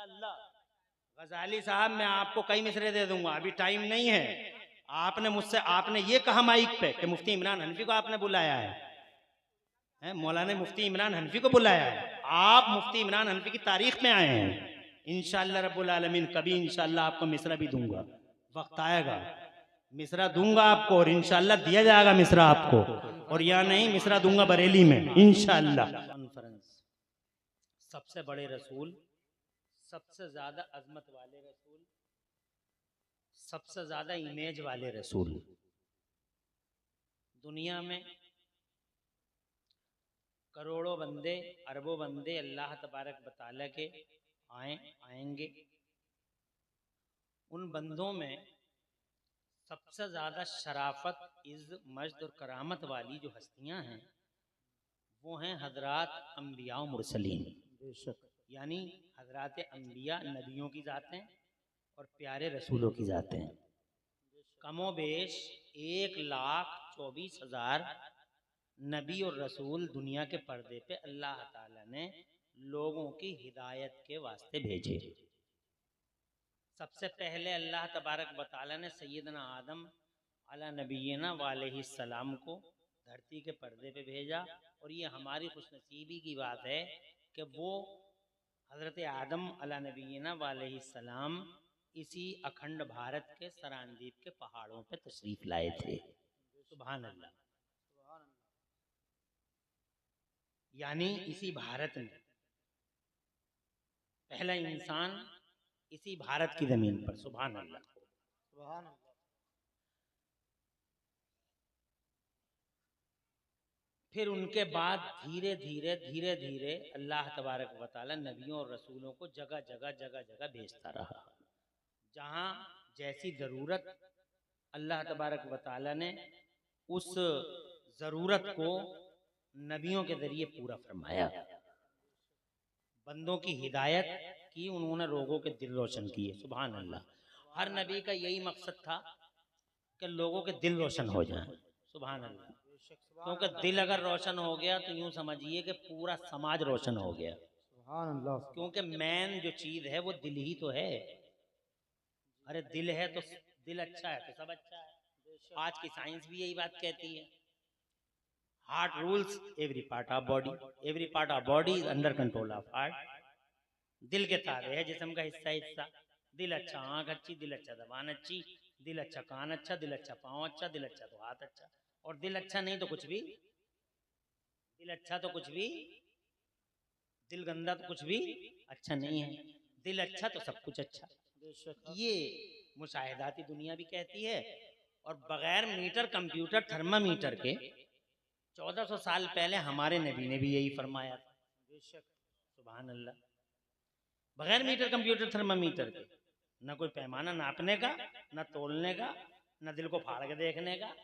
गजाली साहब मैं आपको कई मिसरे दे दूंगा, अभी टाइम नहीं है। आपने मुझसे आपने ये कहा माइक पे कि मुफ्ती इमरान हनफी को आपने बुलाया है, मौलाना मुफ्ती इमरान हनफी को बुलाया है। आप मुफ्ती इमरान हनफी की तारीख में आए हैं। इंशाअल्लाह रब्बुल आलमीन कभी इंशाअल्लाह आपको मिसरा भी दूंगा, वक्त आएगा मिसरा दूंगा आपको, और इंशाअल्लाह दिया जाएगा मिसरा आपको, और या नहीं मिसरा दूंगा बरेली में इंशाअल्लाह। कॉन्फ्रेंस, सबसे बड़े रसूल, सबसे ज्यादा अजमत वाले रसूल, सबसे ज्यादा इमेज वाले रसूल। दुनिया में करोड़ों बंदे, अरबों बंदे अल्लाह तबारक व तआला के आएंगे। उन बंदों में सबसे ज्यादा शराफत, इज़्ज़त, मजद और करामत वाली जो हस्तियां हैं वो हैं हजरात अंबिया और मुरसलीन। यानी हजरात अंबिया नबियों की जातें और प्यारे रसूलों की जातें। कमो बेश 1,24,000 नबी और रसूल दुनिया के पर्दे पे अल्लाह ताला ने लोगों की हिदायत के वास्ते भेजे। सबसे पहले अल्लाह तबारक व तआला ने सैयदना आदम अला नबीना वालैहिस्सलाम को धरती के पर्दे पे भेजा, और ये हमारी खुशनसीबी की बात है कि वो हज़रत आदम अला नबीना वालैहिस्सलाम इसी अखंड भारत के सरानदीप के पहाड़ों पे तशरीफ लाए थे। सुभान अल्लाह। यानी इसी भारत में पहला इंसान इसी भारत की जमीन पर। सुभान अल्लाह। फिर उनके बाद धीरे धीरे अल्लाह तबारक व तआला नबियों और रसूलों को जगह जगह भेजता रहा। जहाँ जैसी ज़रूरत अल्लाह तबारक व तआला ने उस ज़रूरत को नबियों के ज़रिए पूरा फरमाया। बंदों की हिदायत की, उन्होंने लोगों के दिल रोशन किए। सुभान अल्लाह। हर नबी का यही मकसद था कि लोगों के दिल रोशन हो जाएं। सुभान अल्लाह। क्योंकि दिल अगर रोशन हो गया तो यूं समझिए कि पूरा समाज रोशन हो गया। क्योंकि मेन जो चीज है वो दिल ही तो है। अरे दिल है तो दिल अच्छा है तो सब अच्छा है। आज की साइंस भी यही बात कहती है। Heart rules every part of body, every part of body is under control of heart. दिल के ताबे है जिस्म का हिस्सा। दिल अच्छा आंख अच्छी, दिल अच्छा जबान अच्छी, दिल अच्छा कान अच्छा, दिल अच्छा पाँव अच्छा, दिल अच्छा तो हाथ अच्छा। और दिल अच्छा नहीं तो कुछ भी, दिल अच्छा तो कुछ भी, दिल गंदा तो कुछ भी अच्छा नहीं है। दिल अच्छा तो सब कुछ अच्छा। ये मुशाहिदाती दुनिया भी कहती है। और बगैर मीटर कंप्यूटर थर्मामीटर के 1400 साल पहले हमारे नबी ने भी यही फरमाया था। सुभान अल्लाह। बगैर मीटर कंप्यूटर थर्मामीटर के, न कोई पैमाना नापने का, न तोलने का, न दिल को फाड़ के देखने का,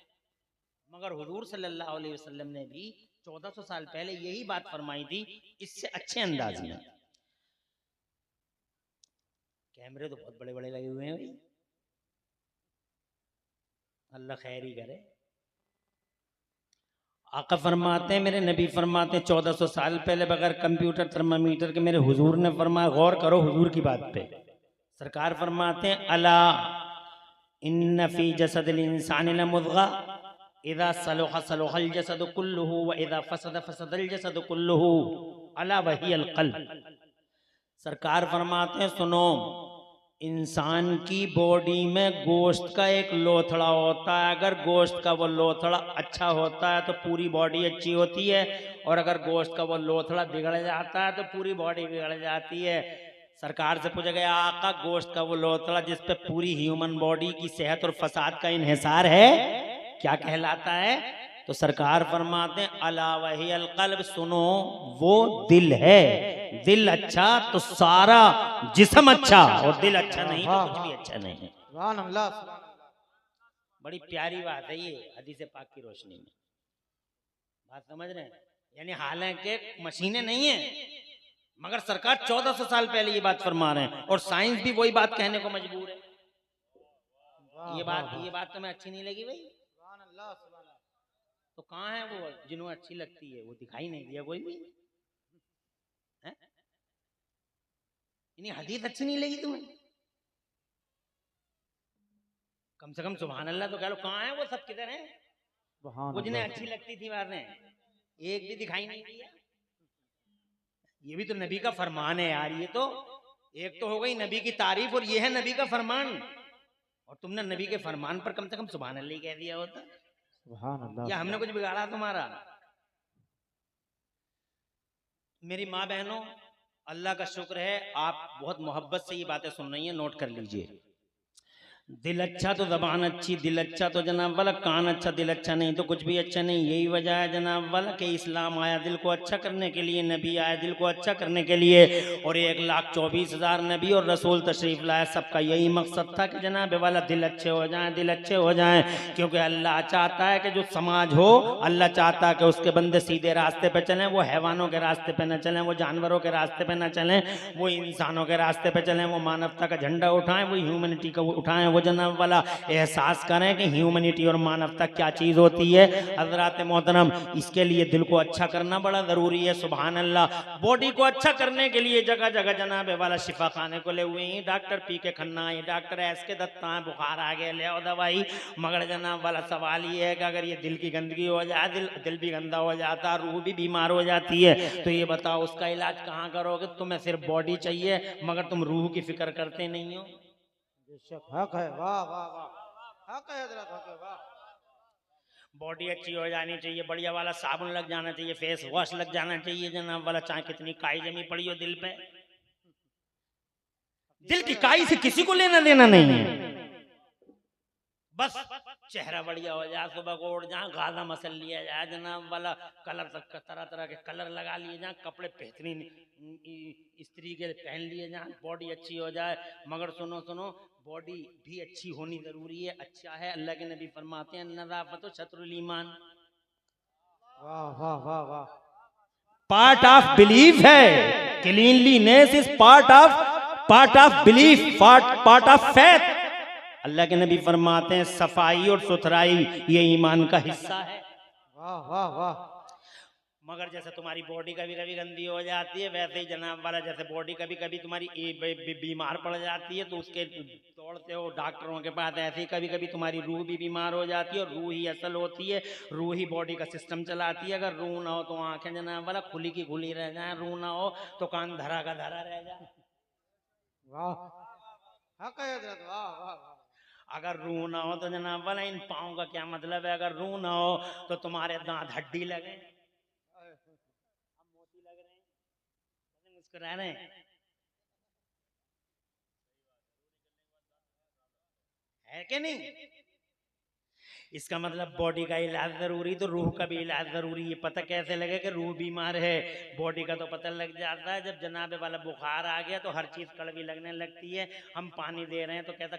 मगर हुजूर सल्लल्लाहु अलैहि वसल्लम ने भी 1400 साल पहले यही बात फरमाई थी, इससे अच्छे अंदाज में। कैमरे तो बहुत बड़े बड़े लगे हुए हैं भाई, अल्लाह खैर ही करे। आका फरमाते हैं, मेरे नबी फरमाते हैं 1400 साल पहले बगैर कंप्यूटर थर्मामीटर के मेरे हुजूर ने फरमाया। गौर करो हुजूर की बात पे। सरकार फरमाते हैं अला इन्न फी जसदिल इंसानि लमुज़गा इज़ा सलुहा सलुहल जसदु कुल्लुहु व इज़ा फसद फसदल जसदु कुल्लुहु अला वहियल क़ल्ब। सरकार फरमाते हैं सुनो, इंसान की बॉडी में गोश्त का एक लोथड़ा होता है। अगर गोश्त का वो लोथड़ा अच्छा होता है तो पूरी बॉडी अच्छी होती है, और अगर गोश्त का वो लोथड़ा बिगड़ जाता है तो पूरी बॉडी बिगड़ जाती है। सरकार से पूछा गया आका गोश्त का वो लोथड़ा जिस पे पूरी ह्यूमन बॉडी की सेहत और फसाद का इन्हिसार है क्या कहलाता है? तो सरकार फरमाते हैं अला वहियल क़ल्ब, सुनो वो दिल है। दिल अच्छा तो सारा जिस्म अच्छा, और दिल अच्छा नहीं तो कुछ भी अच्छा नहीं है। बड़ी प्यारी बात है ये हदीस पाक की रोशनी में। बात समझ रहे हैं? यानी हालांकि मशीनें नहीं है, मगर सरकार 1400 साल पहले ये बात फरमा रहे हैं, और साइंस भी वही बात कहने को मजबूर है। ये बात तुम्हें अच्छी नहीं लगी भाई? तो कहाँ है वो जिन्हें अच्छी लगती है? वो दिखाई नहीं दिया कोई भी है? इन्हीं हदीस अच्छी नहीं लगी तुम्हें? कम से कम सुभान अल्लाह तो कह लो। कहाँ है वो सब, किधर है? कुछ ने अच्छी लगती थी बातें, एक भी दिखाई नहीं दिया। ये भी तो नबी का फरमान है यार। ये तो एक तो हो गई नबी की तारीफ और ये है नबी का फरमान, और तुमने नबी के फरमान पर कम से कम सुभान अल्लाह कह दिया होता। सुभान अल्लाह। या हमने कुछ बिगाड़ा तुम्हारा? मेरी माँ बहनों, अल्लाह का शुक्र है आप बहुत मोहब्बत से ये बातें सुन रही हैं, नोट कर लीजिए। दिल अच्छा तो जबान अच्छी, दिल अच्छा तो जनाब वाला कान अच्छा, दिल अच्छा नहीं तो कुछ भी अच्छा नहीं। यही वजह है जनाब वाला कि इस्लाम आया दिल को अच्छा करने के लिए, नबी आया दिल को अच्छा करने के लिए, और 1,24,000 नबी और रसूल तशरीफ लाया। सबका यही मकसद था कि जनाब वाला दिल अच्छे हो जाएं, दिल अच्छे हो जाएं। क्योंकि अल्लाह चाहता है कि जो समाज हो, अल्लाह चाहता है कि उसके बंदे सीधे रास्ते पे चलें, वो हैवानों के रास्ते पे न चलें, वो जानवरों के रास्ते पे न चलें, वो इंसानों के रास्ते पे चलें, वो मानवता का झंडा उठाएं, वो ह्यूमैनिटी का उठाएं, वो जनाब वाला एहसास करें कि ह्यूमैनिटी और मानवता क्या चीज होती है। हजरात मोहतरम, इसके लिए दिल को अच्छा करना बड़ा जरूरी है। सुभान अल्लाह। बॉडी को अच्छा करने के लिए जगह जगह जनाब वाला शिफा खाने को ले हुए हैं। डॉक्टर पी के खन्ना है, डॉक्टर ऐस के दत्ता है, बुखार आ गया ले आओ दवाई। मगर जनाब वाला सवाल ये है कि अगर ये दिल की गंदगी हो जाए, दिल भी गंदा हो जाता, रूह भी बीमार हो जाती है, तो ये बताओ उसका इलाज कहाँ करोगे? तुम्हें सिर्फ बॉडी चाहिए मगर तुम रूह की फिक्र करते नहीं हो। हक है, वाह वाह वाह, हक है हजरत, हक है, वाह। बॉडी अच्छी हो जानी चाहिए, बढ़िया वाला साबुन लग जाना चाहिए, फेस वॉश लग जाना चाहिए जनाब वाला, चाहे कितनी काई जमी पड़ी हो दिल पे। दिल की काई से किसी को लेना देना नहीं है। बस चेहरा बढ़िया हो जाए, सुबह को उठ जाए, गादा मसल लिया जाए जनाब वाला, कलर तक तरह तरह के कलर लगा लिए जाए, कपड़े बेहतरीन स्त्री के पहन लिए जाए, बॉडी अच्छी हो जाए। मगर सुनो सुनो, बॉडी भी अच्छी होनी जरूरी है। अच्छा है, अल्लाह के नबी फरमाते हैं नज़ाफ़त शत्रुल ईमान। वाह वाह वाह वाह। पार्ट ऑफ बिलीफ है, cleanliness is part of belief, part of faith. Allah के नबी फरमाते हैं सफाई और सुथराई ये ईमान का हिस्सा है। वाह वाह वाह। मगर जैसे तुम्हारी बॉडी कभी कभी गंदी हो जाती है, वैसे ही जनाब वाला जैसे बॉडी कभी कभी तुम्हारी बीमार पड़ जाती है तो उसके दौड़ते हो डॉक्टरों के पास, ऐसे ही कभी कभी तुम्हारी रूह भी बीमार हो जाती है। और रूह ही असल होती है, रूह ही बॉडी का सिस्टम चलाती है। अगर रूह ना हो तो आंखें जनाब वाला खुली की खुली रह जाए, रूह ना हो तो कान धरा का धरा रह जाए। वाह, हक है हजरत, वाह वाह वाह। अगर रूह ना हो तो जनाब वाला इन पाँव का क्या मतलब है? अगर रूह ना हो तो तुम्हारे दांत हड्डी लगे, हम मोती लग रहे हैं, मुस्कुरा रहे हैं, है कि नहीं? इसका मतलब बॉडी का इलाज जरूरी तो रूह का भी इलाज जरूरी है। पता कैसे लगे कि रूह बीमार है? बॉडी का तो पता लग जाता है जब जनाबे वाला बुखार आ गया तो हर चीज कड़वी लगने लगती है। हम पानी दे रहे हैं तो कहता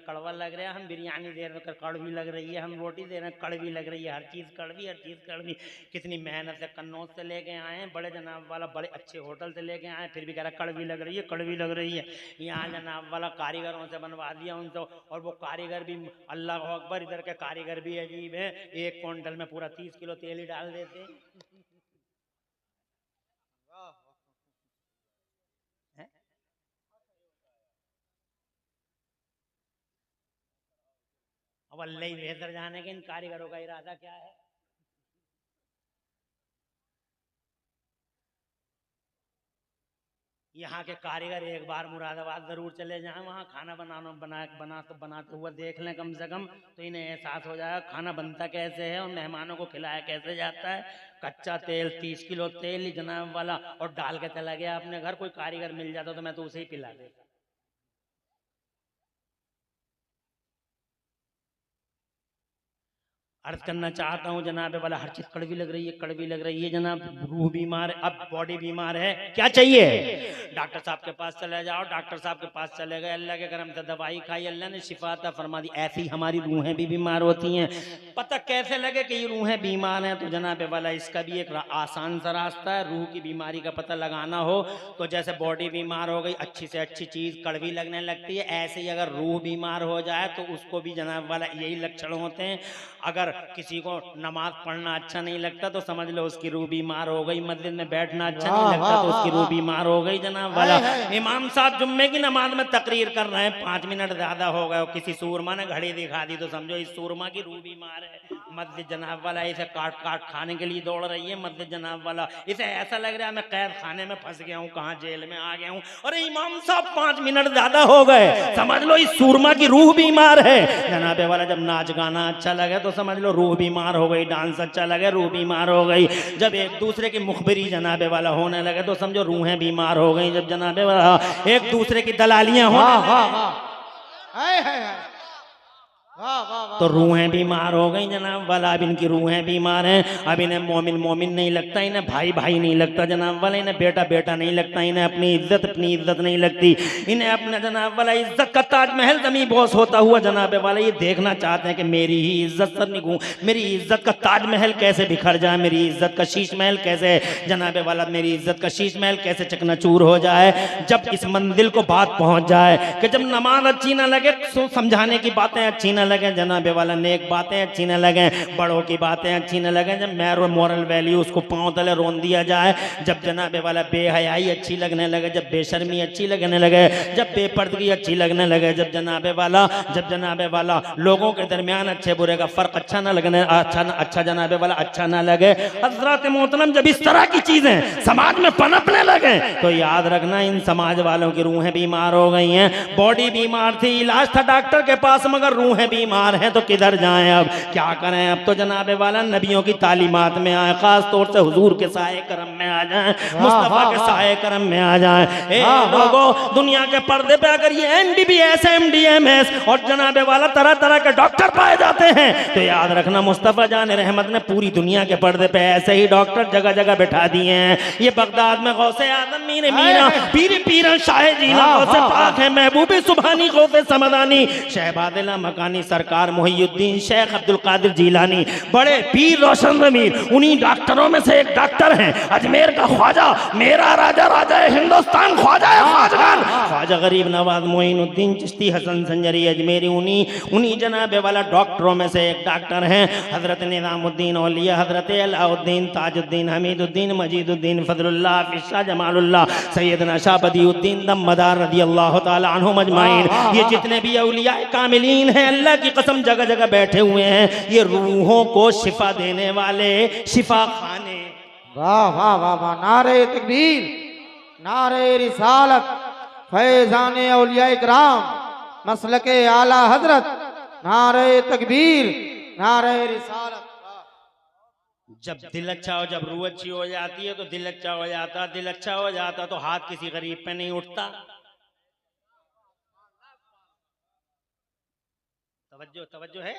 कड़वा लग रहा है, हम बिरयानी दे रहे हैं तो कड़वी लग रही है, हम रोटी दे रहे हैं कड़वी लग रही है, हर चीज कड़वी, हर चीज कड़वी। कितनी मेहनत से कन्नौज से लेके आए हैं, बड़े जनाब वाला बड़े अच्छे होटल से लेके आए, फिर भी कह रहा कड़वी लग रही है, कड़वी लग रही है। यहाँ जनाब वाला कारीगरों से बनवा दिया उनको, और वो कारीगर भी अल्लाह अकबर, इधर के कारीगर भी अजीब है, 1 क्विंटल में पूरा 30 किलो तेल ही डाल देते हैं। अब अल्लाह ही बेहतर जाने के इन कारीगरों का इरादा क्या है। यहाँ के कारीगर एक बार मुरादाबाद जरूर चले जाएं, वहाँ खाना बनाते हुए देख लें कम से कम, तो इन्हें एहसास हो जाएगा खाना बनता कैसे है और मेहमानों को खिलाया कैसे जाता है। कच्चा तेल 30 किलो तेल ही जनाब वाला और डाल के चला गया अपने घर। कोई कारीगर मिल जाता तो मैं तो उसे ही पिला देता। अर्ज करना चाहता हूँ जनाब वाला, हर चीज कड़वी लग रही है, कड़वी लग रही है जनाब। रूह बीमार है, अब बॉडी बीमार है, क्या चाहिए? डॉक्टर साहब के पास चले जाओ। डॉक्टर साहब के पास चले गए, अल्लाह के करम से दवाई खाई, अल्लाह ने शिफा अता फरमा दी। ऐसी ही हमारी रूहें भी बीमार होती हैं। पता कैसे लगे कि ये रूहें बीमार हैं? तो जनाब वाला इसका भी एक आसान सा रास्ता है। रूह की बीमारी का पता लगाना हो तो जैसे बॉडी बीमार हो गई, अच्छी से अच्छी चीज कड़वी लगने लगती है, ऐसे ही अगर रूह बीमार हो जाए तो उसको भी जनाब वाला यही लक्षण होते हैं। अगर किसी को नमाज पढ़ना अच्छा नहीं लगता तो समझ लो उसकी रूह बीमार हो गई, मस्जिद में बैठना अच्छा नहीं लगता तो उसकी रूह बीमार हो गई जनाब वाला। इमाम साहब जुम्मे की नमाज में तकरीर कर रहे हैं, 5 मिनट ज्यादा हो गए, किसी सूरमा ने घड़ी दिखा दी तो समझो इस सूरमा की रूह बीमार है। मस्जिद जनाब वाला इसे काट काट खाने के लिए दौड़ रही है मस्जिद जनाब वाला, इसे ऐसा लग रहा है मैं कैद खाने में फंस गया हूँ, कहाँ जेल में आ गया हूँ। अरे इमाम साहब 5 मिनट ज्यादा हो गए, समझ लो इस सूरमा की रूह बीमार है जनाबे वाला। जब नाच गाना अच्छा लगे तो समझ लो रूह बीमार हो गई, डांस अच्छा लगे रूह बीमार हो गई। जब एक दूसरे की मुखबिरी जनाबे वाला होने लगे तो समझो रूहें बीमार हो गई। जब जनाबे वाला एक दूसरे की दलालियां हो तो रूहें बीमार हो गई जनाब वाला। अब इनकी रूहें बीमार हैं, अब इन्हें मोमिन मोमिन नहीं लगता, इन्हें भाई भाई नहीं लगता जनाब वाला, इन्हें बेटा बेटा नहीं लगता, इन्हें अपनी इज्जत नहीं लगती, इन्हें अपना जनाब वाला इज्जत का ताजमहल जमी बोस होता हुआ जनाब वाला ये देखना चाहते हैं कि मेरी ही इज्जत सर निगूं, मेरी इज्जत का ताजमहल कैसे बिखर जाए, मेरी इज्जत का शीश महल कैसे जनाब वाला, मेरी इज्जत का शीश महल कैसे चकनाचूर हो जाए। जब इस मंजिल को बात पहुंच जाए कि जब नमाज अच्छी ना लगे, समझाने की बातें अच्छी ना लगे जनाबे वाला, नेक बातें अच्छी न लगे, बड़ों की बातें अच्छी न लगे, जब मैरो मोरल वैल्यू उसको पांव तले रोन दिया जाए, जब जनाबे वाला बेहयाई अच्छी लगने लगे, जब बेशर्मी अच्छी लगने लगे, जब बेपर्दगी अच्छी लगने लगे, जब जनाबे वाला लोगों के दरमियान अच्छे बुरे का फर्क अच्छा न लगने अच्छा जनाबे वाला अच्छा ना लगे। हजरत मोहतरम जब इस तरह की चीजें समाज में पनपने लगे तो याद रखना इन समाज वालों की रूहें बीमार हो गई हैं। बॉडी बीमार थी, इलाज था डॉक्टर के पास, मगर रूहें बीमार हैं तो किधर जाएं, अब क्या करें। अब तो जनाबे वाला नबियों की तालीमात में आए, खास तौर से हुजूर के साए करम में आ जाएं, मुस्तफा के साए करम में आ जाएं। लोगों दुनिया के पर्दे पे अगर ये MBBS MDMS और जनाबे वाला तरह तरह के डॉक्टर पाए जाते हैं तो याद रखना मुस्तफा जान रहमत ने पूरी दुनिया के पर्दे पे ऐसे ही डॉक्टर जगह जगह बैठा दिए हैं। ये बगदाद में गौसे आजम मीर मीरा पीर पीर शाह जीला गौसे पाक है, महबूबी सुभानी गौसे समदानी शहबादिला मकानी सरकार मुहियुद्दीन शेख अब्दुल कादिर जीलानी बड़े पीर रोशन ज़मीर, उन्हीं डॉक्टरों में से एक डॉक्टर हैं अजमेर का ख्वाजा, मेरा राजा राजा हिंदुस्तान ख्वाजा ख्वाजगान ख्वाजा गरीब नवाज मोइनुद्दीन चिश्ती हसन संजरी अजमेरी, उन्हीं जनाबे वाला डॉक्टरों में से एक डॉक्टर हैं हजरत निज़ामुद्दीन औलिया, हजरत अलाउद्दीन ताजुद्दीन हमीदुद्दीन मजीदुद्दीन फजलुल्लाह फिशा जमालुल्लाह सैयदना शाह बदीउद्दीन दमदार रज़ियल्लाहु ताला अन्हुम अजमाइन। ये जितने भी औलिया कामिलीन हैं अल्लाह की कसम जगह जगह बैठे हुए हैं, ये रूहों को शिफा देने वाले शिफा खाने। वाह वाह वाह वाह, नारे तकबीर, नारे रिसालत, फैजान औलिया इकराम, मसलके आला हजरत, नारे तकबीर, नारे रिसालत। जब दिल अच्छा हो, जब रूह अच्छी हो जाती है तो दिल अच्छा हो जाता, दिल अच्छा हो जाता तो हाथ किसी गरीब पे नहीं उठता। तवज्जो है,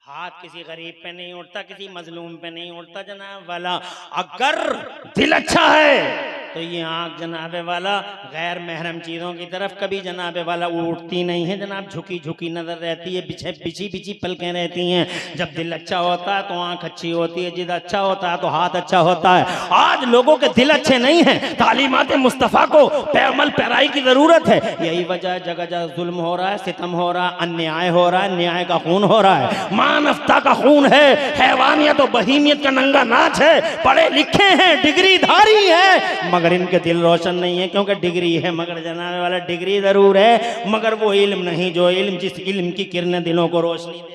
हाथ किसी गरीब पे नहीं उठता, किसी मजलूम पे नहीं उठता जनाब वाला। अगर दिल अच्छा है तो ये आंख जनाबे वाला गैर महरम चीजों की तरफ कभी जनाबे वाला उठती नहीं है जनाब, झुकी झुकी नजर रहती है, बिछी पलकें रहती हैं। जब दिल अच्छा होता है तो आंख अच्छी होती है, जिद अच्छा होता है तो हाथ अच्छा होता है। आज लोगों के दिल अच्छे नहीं हैं, तालीमात मुस्तफ़ा को पैमल पैराई की जरूरत है। यही वजह जगह जगह जुल्म हो रहा है, सितम हो रहा है, अन्याय हो रहा है, न्याय का खून हो रहा है, मानवता का खून है, हैवानियत और बहीमियत का नंगा नाच है। पढ़े लिखे हैं, डिग्री धारी है, मगर इनके दिल रोशन नहीं है, क्योंकि डिग्री है मगर जनाबे वाला डिग्री जरूर है मगर वो इल्म नहीं जो इल्म जिस इल्म की किरणें दिलों को रोशनी दे।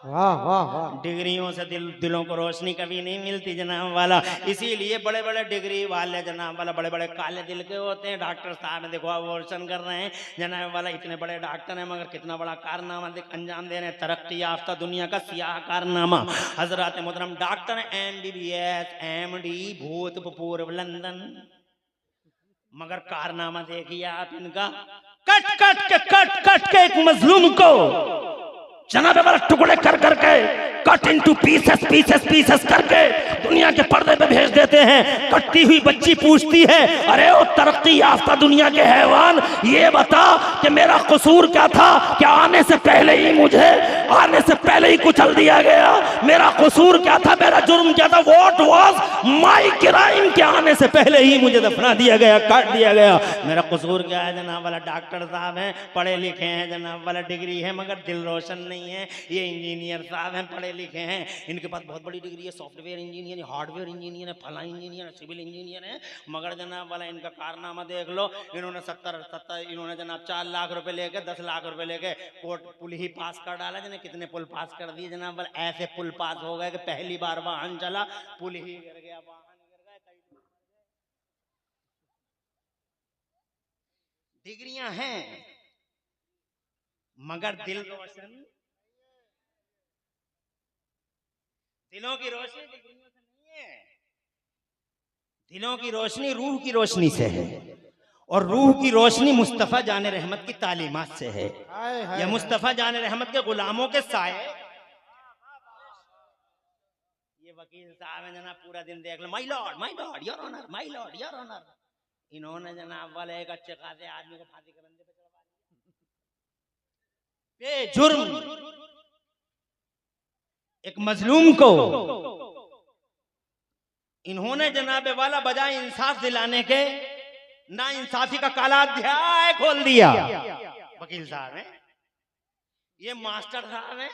वाह वाह वाह, डिग्रियों से दिलों को रोशनी कभी नहीं मिलती जनाब वाला। इसीलिए बड़े बड़े डिग्री वाले जनाब वाला बड़े बड़े काले दिल के होते हैं। डॉक्टर साहब देखो अबॉर्शन कर रहे हैं जनाब वाला, इतने बड़े डॉक्टर हैं मगर कितना बड़ा कारनामा अंजाम दे रहे हैं, तरक्की याफ्ता दुनिया का सियाह कारनामा। हजरत मोहतरम डॉक्टर MBBS MD भूतपूर्व लंदन, मगर कारनामा देखिए आप इनका, कट के एक मजलूम को जनाबे वाला टुकड़े कर करके कट इनटू पीसेस करके दुनिया के पर्दे पे भेज देते हैं। कटती हुई बच्ची पूछती है, अरे वो तरक्की याफ्ता दुनिया के हैवान, ये बता कि मेरा कसूर क्या था, क्या आने से पहले ही मुझे आने से पहले ही कुचल दिया गया। मेरा कसूर क्या था, मेरा जुर्म क्या था? What was my crime? क्या आने से पहले ही मुझे दफना दिया गया, काट दिया गया। मेरा कसूर क्या है जनाब वाला? डॉक्टर साहब हैं, पढ़े लिखे हैं, जनाब वाला डिग्री है, मगर दिल रोशन नहीं है। ये इंजीनियर साहब हैं, पढ़े लिखे हैं, इनके पास बहुत बड़ी डिग्री है, सॉफ्टवेयर इंजीनियर, हार्डवेयर इंजीनियर है, फला इंजीनियर, सिविल इंजीनियर है, मगर जनाब वाला इनका कारनामा देख लो। इन्होंने 70 इन्होंने जनाब 4 लाख रुपए लेके 10 लाख रुपए लेके कोर्ट पुल ही पास कर डाला। जने कितने पुल पास कर दिए जनाब वाला। ऐसे पुल पास हो गए कि पहली बार वाहन चला, पुल ही गिर गया, वाहन गिर गए, कई डिग्रियां हैं मगर दिल रोशन, दिलों की रोशनी डिग्रियों से नहीं है। दिलों की रोशनी रूह की रोशनी से है, और रूह की रोशनी मुस्तफ़ा जान रहमत की तालीमात से है। या मुस्तफ़ा जान रहमत के गुलामों के साए। ये वकील साहब है जनाब, पूरा दिन देख लो, my lord your honour, my lord your honour. इन्होंने जनाब वाले एक अच्छे खासे आदमी को फांसी के बंदे पे चढ़वा दिया। बेजुर्म एक मजलूम को इन्होंने जनाबे वाला बजाय इंसाफ दिलाने के ना इंसाफी का काला अध्याय खोल दिया। वकील साहब हैं, ये मास्टर साहब हैं,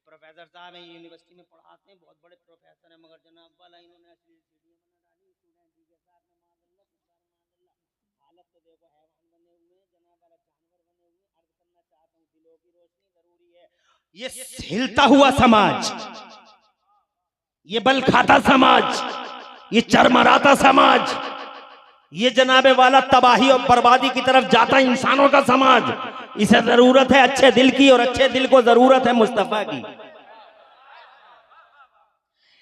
प्रोफेसर साहब हैं, यूनिवर्सिटी में पढ़ाते हैं, बहुत बड़े प्रोफेसर हैं, मगर जनाब वाला इन्होंने असली वीडियो बना डाली स्टूडेंट जी के साथ में। माशाल्लाह हालत तो देखो, हैवान बने हुए हैं जनाब वाला, जानवर बने हुए हैं। अर्ज करना चाहता हूँ, दिलों की रोशनी जरूरी है। ये हिलता हुआ समाज, ये बल खाता समाज, ये चरमराता समाज, ये जनाबे वाला तबाही और बर्बादी की तरफ जाता इंसानों का समाज, इसे जरूरत है अच्छे दिल की, और अच्छे दिल को जरूरत है मुस्तफा की।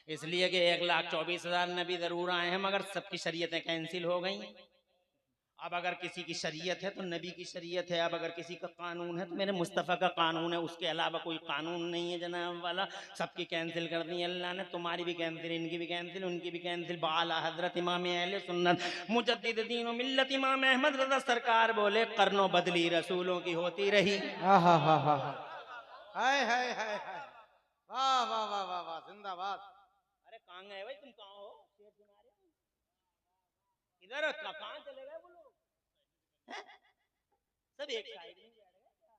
इसलिए कि 1,24,000 नबी जरूर आए हैं, मगर सबकी शरीयतें कैंसिल हो गई। अब अगर किसी की शरीयत है तो नबी की शरीयत है, अब अगर किसी का कानून है तो मेरे मुस्तफ़ा का कानून है, उसके अलावा कोई कानून नहीं है जनाब वाला। सबकी कैंसिल कर दी अल्लाह ने, तुम्हारी भी कैंसिल, इनकी भी कैंसिल, उनकी भी कैंसिल। बाला हजरत इमाम अहले सुन्नत मुजद्दिद दीन व मिल्लत इमाम अहमद रज़ा सरकार बोले, कर्नो बदली रसूलों की होती रही। हाँ हाँ हाँ हाँ हाँ, हाय हाय हाय हाय, वाह वाह वाह वाह वाह, जिंदाबाद। अरे कहाँ गए भाई, तुम कहाँ हो? शेर सुना रहे हो इधर, कहाँ चले गए वो लोग? सब एक साइड में जा रहे हैं।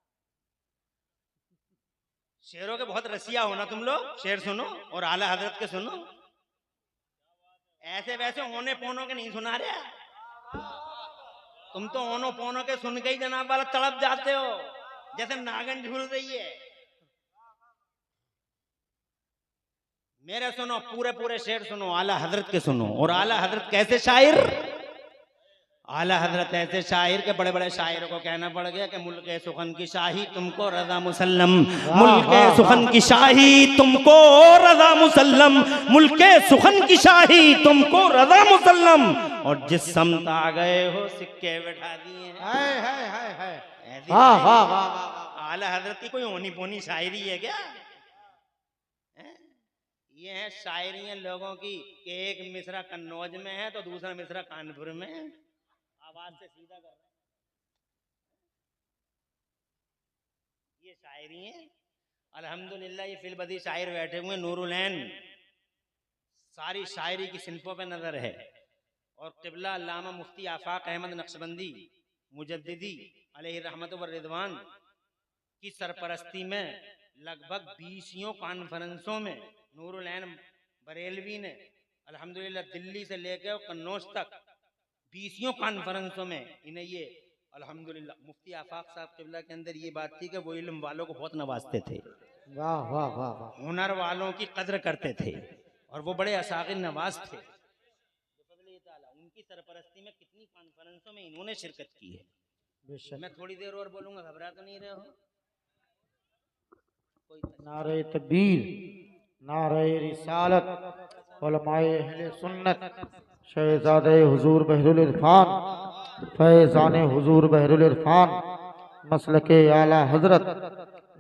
शेरों के बहुत रसिया हो ना तुम लोग, शेर सुनो और आला हजरत के सुनो, ऐसे वैसे ओने पोनों के नहीं सुना रहे। तुम तो ओनो पोनों के सुन के ही जनाब वाला तड़प जाते हो, जैसे नागन झूल रही है। मेरे सुनो, पूरे पूरे शेर सुनो, आला हजरत के सुनो। और आला हजरत कैसे शायर? आला हजरत ऐसे शायर के बड़े बड़े शायरों को कहना पड़ गया कि मुल्के सुखन की शाही तुमको रजा मुसल्लम, मुल्के सुखन की शाही तुमको रजा मुसल्लम, मुल्के सुखन की शाही तुमको रजा मुसल्लम। और जिस समत आ गए हो सिक्के बैठा दिए हैं। हाय हाय हाय हाय, ऐसी वाह शायरी वाह है। वाह वाह। आला हजरत की कोई ओनी पोनी शायरी है क्या? ये है शायरियां लोगों की कि एक मिसरा कन्नौज में है तो दूसरा मिसरा कानपुर में है। आवाज से सीधा कर रहे हैं। ये शायरी है अल्हम्दुलिल्लाह। ये फिलबदी शायर बैठे हुए नूरुल ऐन, सारी शायरी की सिनफों पे नजर है। और क़िबला अल्लामा मुफ्ती आफाक अहमद नक्शबंदी मुजद्दिदी अलैहि रहमत व रिदवान की सरपरस्ती में लगभग 20 कॉन्फ्रेंसों में नूरुल ऐन बरेलवी ने अल्हम्दुलिल्लाह दिल्ली से लेकर कन्नौज तक 20 कॉन्फ्रेंसों में इन्हें ये अल्हम्दुलिल्लाह मुफ्ती आफाक साहब क़िबला के अंदर ये बात थी कि वो इल्म वालों को बहुत नवाजते थे, वाह वाह वाह वाह, हुनर वालों की कद्र करते थे, और वो बड़े असागिर नवाज थे। उनकी सरपरस्ती में कितनी कॉन्फ्रेंसों में इन्होंने शिरकत की है। मैं थोड़ी देर और बोलूंगा, घबरा तो नहीं रहे हो? नारे तकबीर, नारे रिसालत, उलमाए अहले सुन्नत, शहजादे हुजूर बहरुल इरफान, फैज़ाने हुजूर बहरुल इरफान, मसलके आला हजरत,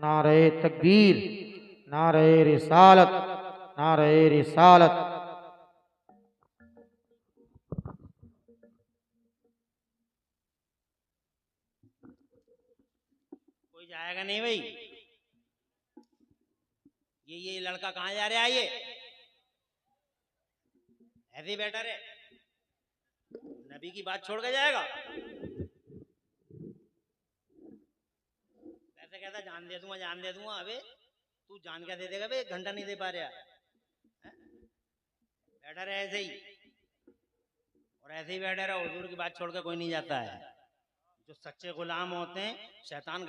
नारे तकबीर, नारे रिसालत, नारे रिसालत। कोई जाएगा नहीं भाई? ये लड़का कहाँ जा रहा है? ये ऐसे ही बैठा रहे, नबी की बात छोड़ के जाएगा? ऐसे कहता जान दे दूंगा, जान दे दूंगा। अबे तू जान क्या दे देगा बे? 1 घंटा नहीं दे पा रहा है? बैठा रहे ऐसे ही, और ऐसे ही बैठा रहा। हुजूर की बात छोड़ के कोई नहीं जाता है। जो सच्चे गुलाम होते हैं, शैतान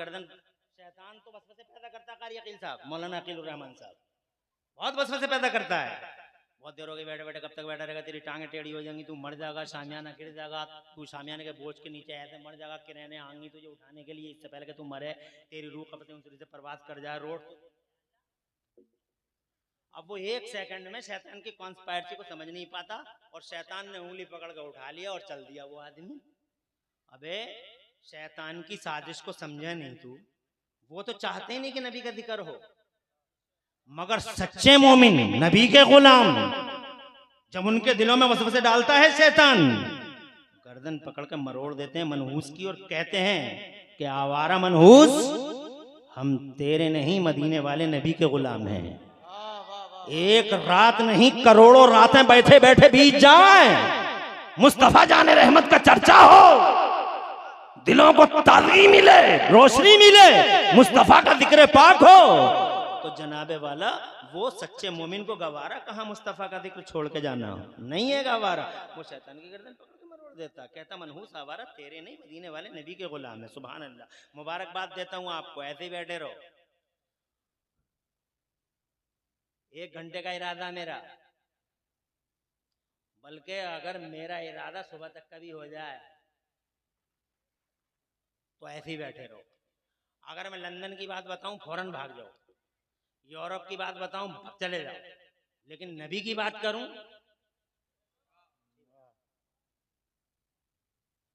तो वसवसे पैदा करता है। कारी अकील साहब, मौलाना अकील रहमान साहब, बहुत वसवसे पैदा करता है। बहुत देर हो गई बैठे बैठे, कब तक बैठा रहेगा? तेरी टांगे टेढ़ी हो जाएंगी, तू मर जाएगा, शामियाना गिर जाएगा, तू शामियाने के बोझ के नीचे ऐसे मर जाएगा, किरणें आएंगी तुझे उठाने के लिए, इससे पहले कि तू मरे तेरी रूह कब्र से प्रवास कर जाए रोड। अब वो 1 सेकंड में शैतान की कॉन्स्पायरेसी को समझ नहीं पाता, और शैतान ने उंगली पकड़ कर उठा लिया और चल दिया वो आदमी। अबे शैतान की साजिश को समझा नहीं तू? वो तो चाहते ही नहीं कि नबी का जिक्र हो, मगर सच्चे मोमिन, नबी के गुलाम, जब उनके दिलों में वसवसे डालता है शैतान, गर्दन पकड़ कर मरोड़ देते हैं मनहूस की, और कहते हैं कि आवारा मनहूस, हम तेरे नहीं मदीने वाले नबी के गुलाम हैं। एक रात नहीं, करोड़ों रातें बैठे बैठे बीत जाए, मुस्तफा जाने रहमत का चर्चा हो, दिलों को ताजगी मिले, रोशनी मिले, मुस्तफा का जिक्र पाक हो, तो जनाबे वाला वो सच्चे मोमिन को गवारा कहाँ मुस्तफा का जिक्र छोड़ के जाना हो? नहीं है गवारा। वो शैतान की गर्दन पकड़ के मरोड़ देता, कहता मनहूस आवारा, तेरे नहीं मदीने वाले नबी के गुलाम है। सुभान अल्लाह, मुबारकबाद देता हूँ आपको, ऐसे ही बैठे रहो। 1 घंटे का इरादा मेरा, बल्कि अगर मेरा इरादा सुबह तक का भी हो जाए तो ऐसे ही बैठे रहो। अगर मैं लंदन की बात बताऊं फौरन भाग जाओ, यूरोप की बात बताऊं चले जाओ, लेकिन नबी की बात करूं,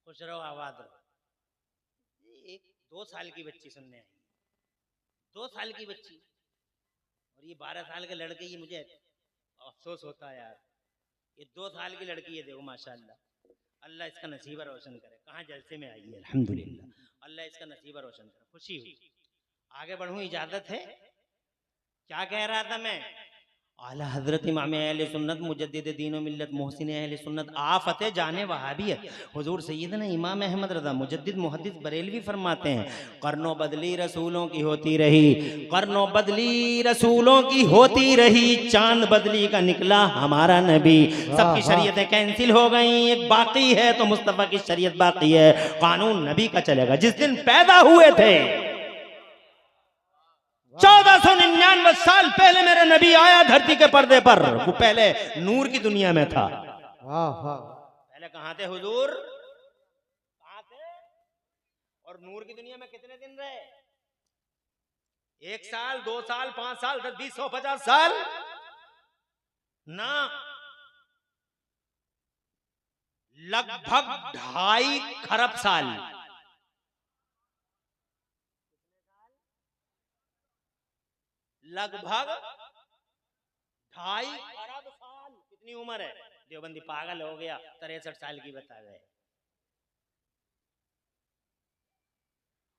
खुश रहो, आबाद रहो। 2 साल की बच्ची सुनने आई, 2 साल की बच्ची, और ये 12 साल के लड़के, ये मुझे अफसोस होता है यार। ये 2 साल की लड़की है, देखो माशाल्लाह, अल्लाह इसका नसीबा रोशन करे। कहाँ जलसे में आई है, अल्हम्दुलिल्लाह, अल्लाह इसका नसीबा रोशन करे। खुशी हुई। आगे बढ़ूं, इजाजत है? क्या कह रहा था मैं? आला हजरत इमाम अहले सुन्नत मुजद्दिद दीन व मिल्लत मोहसिन अहले सुन्नत आफत जाने वहाबियत हुजूर सैयदना इमाम अहमद रज़ा मुजद्दिद मुहद्दिस बरेलवी फरमाते हैं, कर्नो बदली रसूलों की होती रही, कर्नो बदली रसूलों की होती रही, चांद बदली का निकला हमारा नबी। सबकी शरीयतें कैंसिल हो गई, एक बाकी है तो मुस्तफा की शरीयत बाकी है, कानून नबी का चलेगा। जिस दिन पैदा हुए थे 1499 साल पहले मेरा नबी आया धरती के पर्दे पर, वो पहले नूर की दुनिया में था। पहले कहां थे हुजूर? कहां थे? और नूर की दुनिया में कितने दिन रहे? 1 साल, 2 साल, 5 साल, 10, 20, 100, 50 साल ना, लगभग 2.5 खरब साल। लगभग 2.5 खरब साल। कितनी उम्र है? देवबंदी पागल हो गया, 63 साल की बता गए।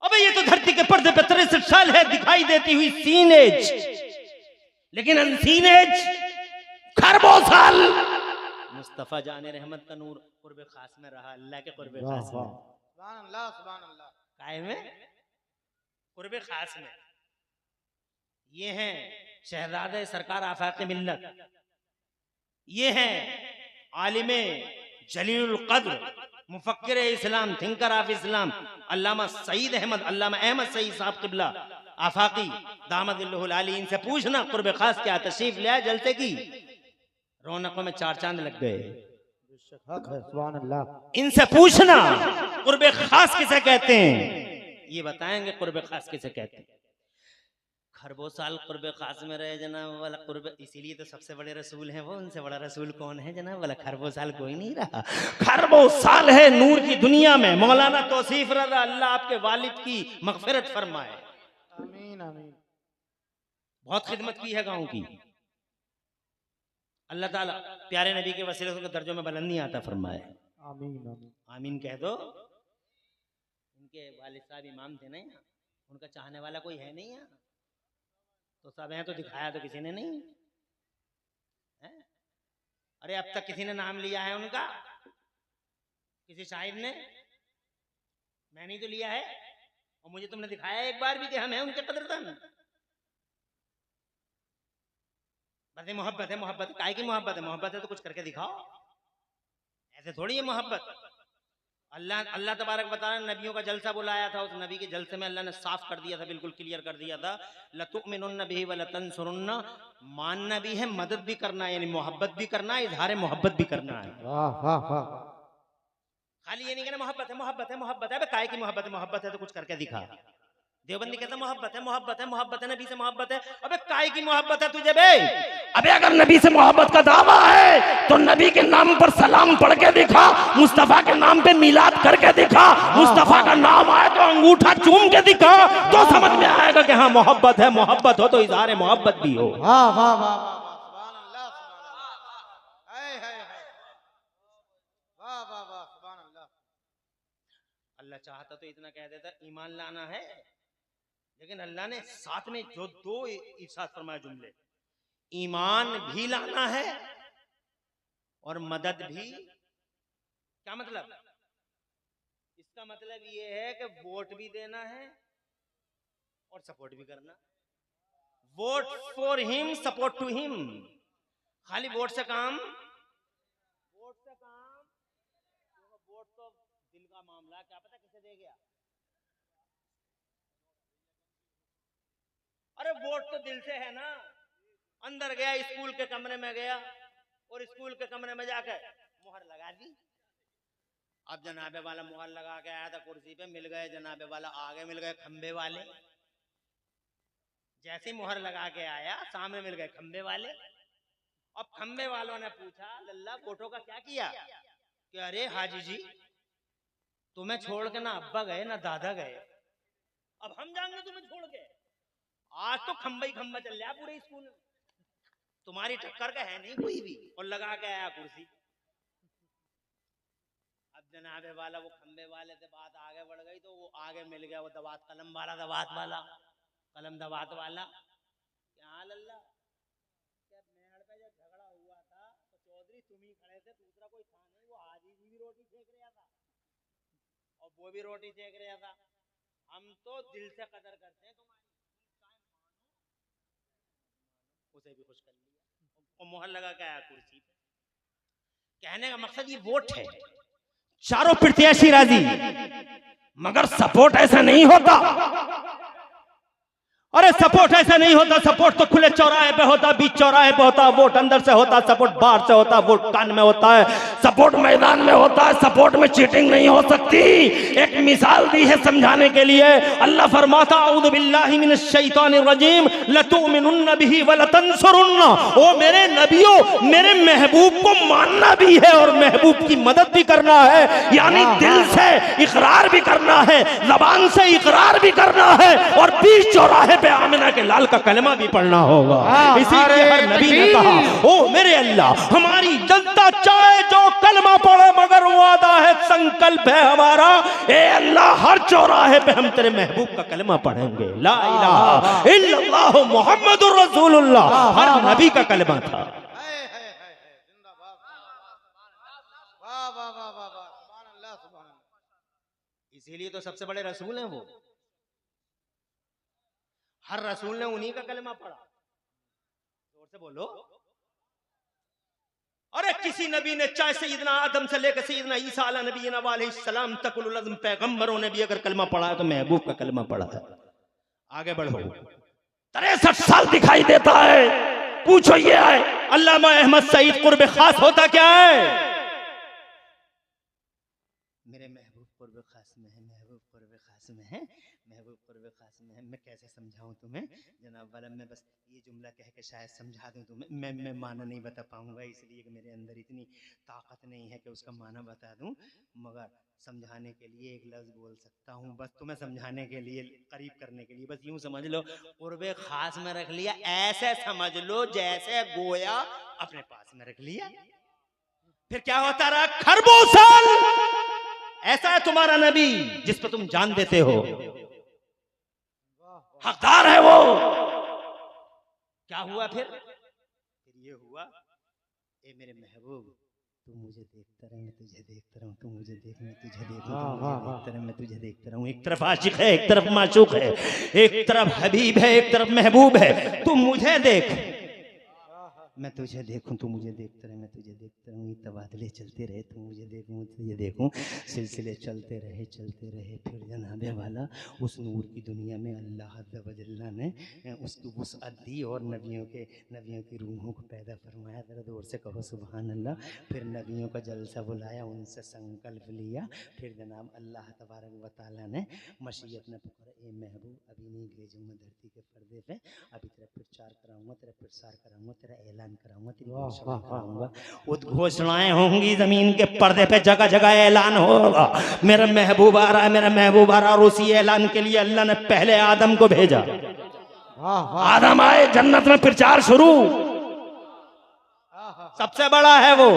अबे ये तो धरती के पर्दे पे 63 साल है दिखाई देती हुई सीनेज, लेकिन अनसीनेज खरबों साल मुस्तफा जाने रहमत का नूर कुर्बे खास में रहा, अल्लाह के कुर्बे खास में। सुभान अल्लाह, सुभान अल्लाह। काहे में? कुर्बे खास में। ये हैं शहजादे सरकार आफाक मिल्लत, ये हैं आलिमे जलीलुल कद्र, मुफक्किर इस्लाम, थिंकर ऑफ इस्लाम, अल्लामा सईद अहमद, अल्लामा अहमद सईद साहब किबला आफाकी दामदिल्लहुल आली। इनसे पूछना कुर्बे खास क्या, तशरीफ ले आए जलसे की रौनकों में 4 चांद लग गए। सुभान अल्लाह। इनसे पूछना कुर्बे खास किसे कहते हैं, ये बताएंगे कुर्बे खास किसे कहते हैं। खरबों साल कुर्बे खास में रहे जनाब वाला कुर्बे, इसीलिए तो सबसे बड़े रसूल हैं वो। उनसे बड़ा रसूल कौन है जनाब वाला? खरबों साल कोई नहीं रहा। खरबों साल है नूर की दुनिया में। मौलाना तौसीफ रज़ा, अल्लाह आपके वालिद की मगफिरत फरमाए, आमीन आमीन। बहुत खिदमत की है गांव की। अल्लाह ताला प्यारे नबी के वसीले से दर्जों में बुलंदी आता फरमाए। आमीन आमीन। आमीन कह दो। उनके वालिद साहब इमाम थे ना यहाँ, उनका चाहने वाला कोई है नहीं यहाँ। तो सब हैं, तो दिखाया तो किसी ने नहीं है? अरे अब तक किसी ने नाम लिया है उनका? किसी शायर ने? मैंने ही तो लिया है, और मुझे तुमने दिखाया एक बार भी कि हम हैं उनके कदरदान। बस मोहब्बत है, मोहब्बत काय की मोहब्बत है? मोहब्बत है तो कुछ करके दिखाओ, ऐसे थोड़ी है मोहब्बत। अल्लाह तबारक बता रहा है, नबियों का जलसा बुलाया था, उस नबी के जलसे में अल्लाह ने साफ कर दिया था, बिल्कुल क्लियर कर दिया था, लतुमिनुन्न बिही व लतंसुरुन्न, मानना भी है, मदद भी करना है, यानी मोहब्बत भी करना है, इजहार मोहब्बत भी करना है। वाह वाह वाह। खाली ये नहीं कहना मोहब्बत है, मोहब्बत है, मोहब्बत है। काय की मोहब्बत है? मोहब्बत है तो कुछ करके दिखा। देवबंदी कहता मोहब्बत है, मोहब्बत है, मोहब्बत है, नबी से मोहब्बत है। अबे काय की मोहब्बत है तुझे बे? अबे अगर नबी से मोहब्बत का दावा है तो नबी के नाम पर सलाम पढ़ के दिखा, मुस्तफा के नाम पे मिलाद करके दिखा, मुस्तफा का नाम आए तो अंगूठा चूम के दिखा, तो समझ में आएगा कि हाँ मोहब्बत है। मोहब्बत हो तो इजहार मोहब्बत भी हो। वाह वाह वाह वाह, सुभान अल्लाह, सुभान अल्लाह, हाय हाय हाय, वाह वाह वाह, सुभान अल्लाह। अल्लाह चाहता तो इतना कह देता ईमान लाना है, लेकिन अल्लाह ने साथ में जो दो इरशाद फरमाया जुमले, ईमान भी लाना है और मदद भी। क्या मतलब? इसका मतलब ये है कि वोट भी देना है और सपोर्ट भी करना। Vote for him, support to him. खाली वोट से काम, वोट से काम, वोट तो दिल का मामला, क्या पता किसे दे गया। अरे वोट तो दिल से है ना। अंदर गया, स्कूल के कमरे में गया और स्कूल के कमरे में जाकर मुहर लगा दी। अब जनाबे वाला मुहर लगा के आया था कुर्सी पे, मिल गए जनाबे वाला, आगे मिल गए खंबे वाले। जैसे मुहर लगा के आया, सामने मिल गए खंबे वाले। अब खंबे वालों ने पूछा, लल्ला वोटों का क्या किया? कि अरे हाजी जी, तुम्हें छोड़ के ना अब्बा गए ना दादा गए, अब हम जाएंगे तुम्हें छोड़ के। आज तो खंबा ही खंबा चल रहा पूरे स्कूल में, तुम्हारी टक्कर का है नहीं कोई भी। और लगा के आया कुर्सी। अब जनाबे वाला वो खंबे वाले से बात आगे बढ़ गई, तो वो आगे मिल गया वो दवात कलम वाला, दवात वाला, कलम दवात वाला। क्या लल्ला, क्या मेहड़ पे जब झगड़ा हुआ था तो चौधरी तुम ही खड़े थे, दूसरा कोई था नहीं। वो हाजी जी भी रोटी सेक रहा था और वो भी रोटी सेक रहा था। हम तो दिल से कदर करते हैं तुम्हारी, उसे भी खुश कर लिया और मुहर लगा के आया कुर्सी पे। कहने का मकसद ये वोट है। चारों प्रत्याशी राजी, मगर सपोर्ट ऐसा नहीं होता। अरे सपोर्ट ऐसा नहीं होता। सपोर्ट तो खुले चौराहे पे होता, बीच चौराहे पे होता, वोट अंदर से होता, सपोर्ट बाहर से होता, वोट कान में होता है, सपोर्ट मैदान में होता है। सपोर्ट में चीटिंग नहीं हो सकती। एक मिसाल दी है समझाने के लिए। अल्लाह फरमाता औज़ु बिल्लाहि मिनश शैतानिर रजीम लतुमिनुन्न बिही व लतंसुरुन्न। ओ मेरे नबियों, मेरे महबूब को मानना भी है और महबूब की मदद भी करना है, यानी दिल से इकरार भी करना है, जबान से इकरार भी करना है, और बीच चौराहे पे आमिना के लाल का कलमा भी पढ़ना होगा। इसीलिए हर नबी ने कहा, ओ मेरे अल्लाह, हमारी जनता चाहे जो कलमा पढ़े, मगर वादा है, संकल्प है हमारा, ए अल्लाह हर चौराहे पे हम तेरे महबूब का कलमा पढ़ेंगे, ला इलाहा इल्लल्लाह मुहम्मदुर रसूलुल्लाह। हर नबी का कलमा था। जिंदाबाद, वाह वाह वाह वाह वाह, सुभान अल्लाह, सुभान अल्लाह। इसीलिए तो सबसे बड़े रसूल हैं वो। हर रसूल ने उन्हीं का कलमा पढ़ा। जोर से बोलो। अरे किसी नबी ने, चाहे सैयदना आदम से लेकर सैयदना ईसा अला नबीना अलैहिस्सलाम तक उलुल अज़्म पैगंबरों ने भी अगर कलमा पढ़ा है तो महबूब का कलमा पढ़ा है। आगे बढ़ो। 63 साल दिखाई देता है। पूछो ये है अल्लामा अहमद सईद कुर्ब खास होता क्या है? मेरे महबूब कुर्ब खास में है, महबूब कुर्ब खास में है, महबूब कुर्ब खास में है। मैं कैसे समझाऊं तुम्हें जनाब वाला? मैं बस ये जुमला कह के शायद समझा दूं तुम्हें। मैं माना नहीं बता पाऊंगा, इसलिए कि मेरे अंदर इतनी ताकत नहीं है कि उसका माना बता दूं, मगर समझाने के लिए एक लफ्ज बोल सकता हूं, बस तुम्हें समझाने के लिए, करीब करने के लिए। बस यूं समझ लो, कुर्ब खास में रख लिया, ऐसे समझ लो जैसे गोया अपने पास में रख लिया। फिर क्या होता रहा? खरबों साल ऐसा है तुम्हारा नबी जिस पर तुम जान देते हो, हकदार है वो। क्या हुआ फिर ये हुआ, ए मेरे महबूब तू मुझे देखता रहे मैं तुझे देखता रहूं, तू मुझे देख मैं तुझे देखूं, तू मुझे देखता रहे मैं तुझे देखता रहूं। एक तरफ आशिक है, एक तरफ माशूक है, एक तरफ हबीब है, एक तरफ महबूब है। तू मुझे देख मैं तुझे देखूं, तू मुझे देखता रहे मैं तुझे देखता रहूं। तबादले चलते रहे, तू मुझे देखूं मैं तुझे देखूं, सिलसिले चलते रहे। फिर जनाबे वाला उस नूर की दुनिया में अल्लाह अज़्ज़ व जल्ला ने उसको वुसअत दी और नबियों की रूहों को पैदा फरमाया। ज़रा जोर से कहो सुभान अल्लाह। फिर नबियों का जलसा बुलाया, उनसे संकल्प लिया। फिर जनाब अल्लाह तबारक व तआला ने मशीयत में पकड़ा, ए महबूब अभी नहीं भेजूंगा धरती के पर्दे पे, अभी तेरा प्रचार कराऊंगा, तेरा प्रसार कराऊंगा, तेरा ऐलान कराऊंगा, तेरी घोषणा कराऊंगा। उद्घोषणाएं होंगी जमीन के पर्दे पे, जगह जगह ऐलान होगा मेरा महबूब आ रहा है, मेरा महबूब आ रहा है। और उसी ऐलान के लिए अल्लाह ने पहले आदम को भेजा। आदम आए, जन्नत में प्रचार शुरू। सबसे बड़ा है वो।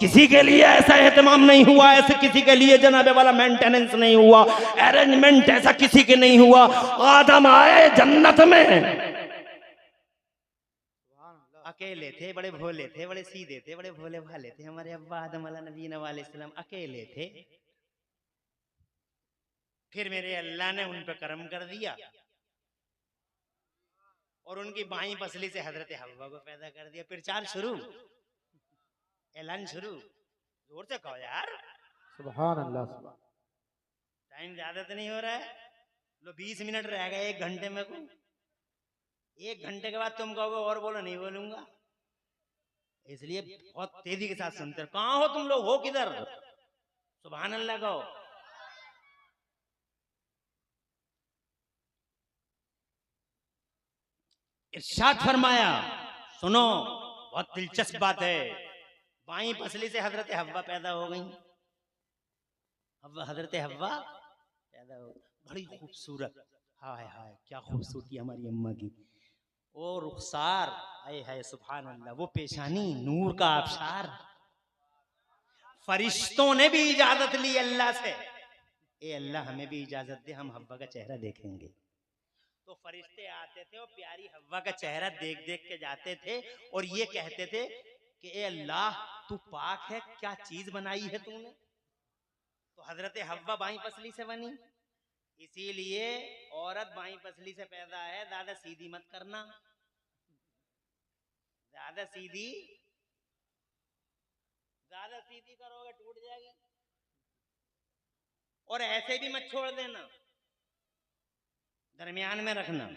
किसी के लिए ऐसा एहतमाम नहीं हुआ, ऐसे किसी के लिए जनाबे वाला मेंटेनेंस नहीं हुआ, अरेंजमेंट ऐसा किसी के नहीं हुआ। आदम आए जन्नत में, अकेले थे, बड़े भोले थे, बड़े सीधे थे, बड़े भोले भाले थे। हमारे अब्बा आदम अलैहिस्सलाम अकेले थे। फिर मेरे अल्लाह ने उन पर करम कर दिया और उनकी बाईं पसली से हजरत हव्वा को पैदा कर दिया। प्रचार शुरू, ऐलान शुरू। जोर से कहो यार सुभान अल्लाह। टाइम ज्यादा तो नहीं हो रहा है? लो 20 मिनट रह गए 1 घंटे में को। 1 घंटे के बाद तुम कहोगे और बोलो, नहीं बोलूंगा। इसलिए बहुत तेजी के साथ सुनते। कहां हो तुम लोग, हो किधर? सुभान अल्लाह कहो। इरशाद फरमाया, सुनो बहुत दिलचस्प बात है। बाईं पसली से हजरत हव्वा पैदा हो गई। हजरत हव्वा पैदा हो, बड़ी खूबसूरत। हाय हाय क्या खूबसूरती हमारी अम्मा की। ओ रुखसार, हाय हाय सुभान अल्लाह। वो पेशानी नूर का आबशार। फरिश्तों ने भी इजाजत ली अल्लाह से, ए अल्लाह हमें भी इजाजत दे, हम हव्वा का चेहरा देखेंगे। तो फरिश्ते आते थे और प्यारी हव्वा का चेहरा देख देख के जाते थे और ये कहते थे कि ए अल्लाह तू पाक है, क्या चीज बनाई है तूने। तो हजरत हव्वा बाईं पसली से बनी। इसीलिए औरत बाईं पसली से पैदा है। ज्यादा सीधी मत करना, ज्यादा सीधी करोगे टूट जाएगी। और ऐसे भी मत छोड़ देना, दरमियान में रखना।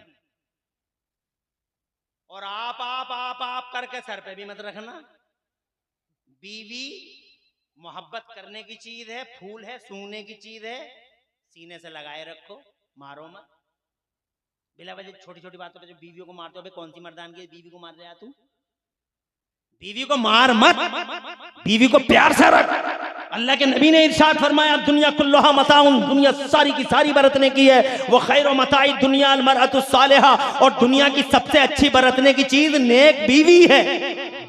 और आप करके सर पे भी मत रखना। बीवी मोहब्बत करने की चीज है, फूल है, सूंघने की चीज है। सीने से लगाए रखो, मारो मत। बिला वजह छोटी छोटी बातों पे जो बीवियों को मारते हो, कौन सी मर्दान की बीवी को मार रहा तू? बीवी को मार मत, बीवी को प्यार से रख। अल्लाह के नबी ने इरशाद फरमाया, दुनिया कुल्लुहा मताउन, दुनिया सारी की सारी बरतने की है। वो खैरो मताई दुनिया अल मरअतु सालिहा, और दुनिया की सबसे अच्छी बरतने की चीज नेक बीवी है।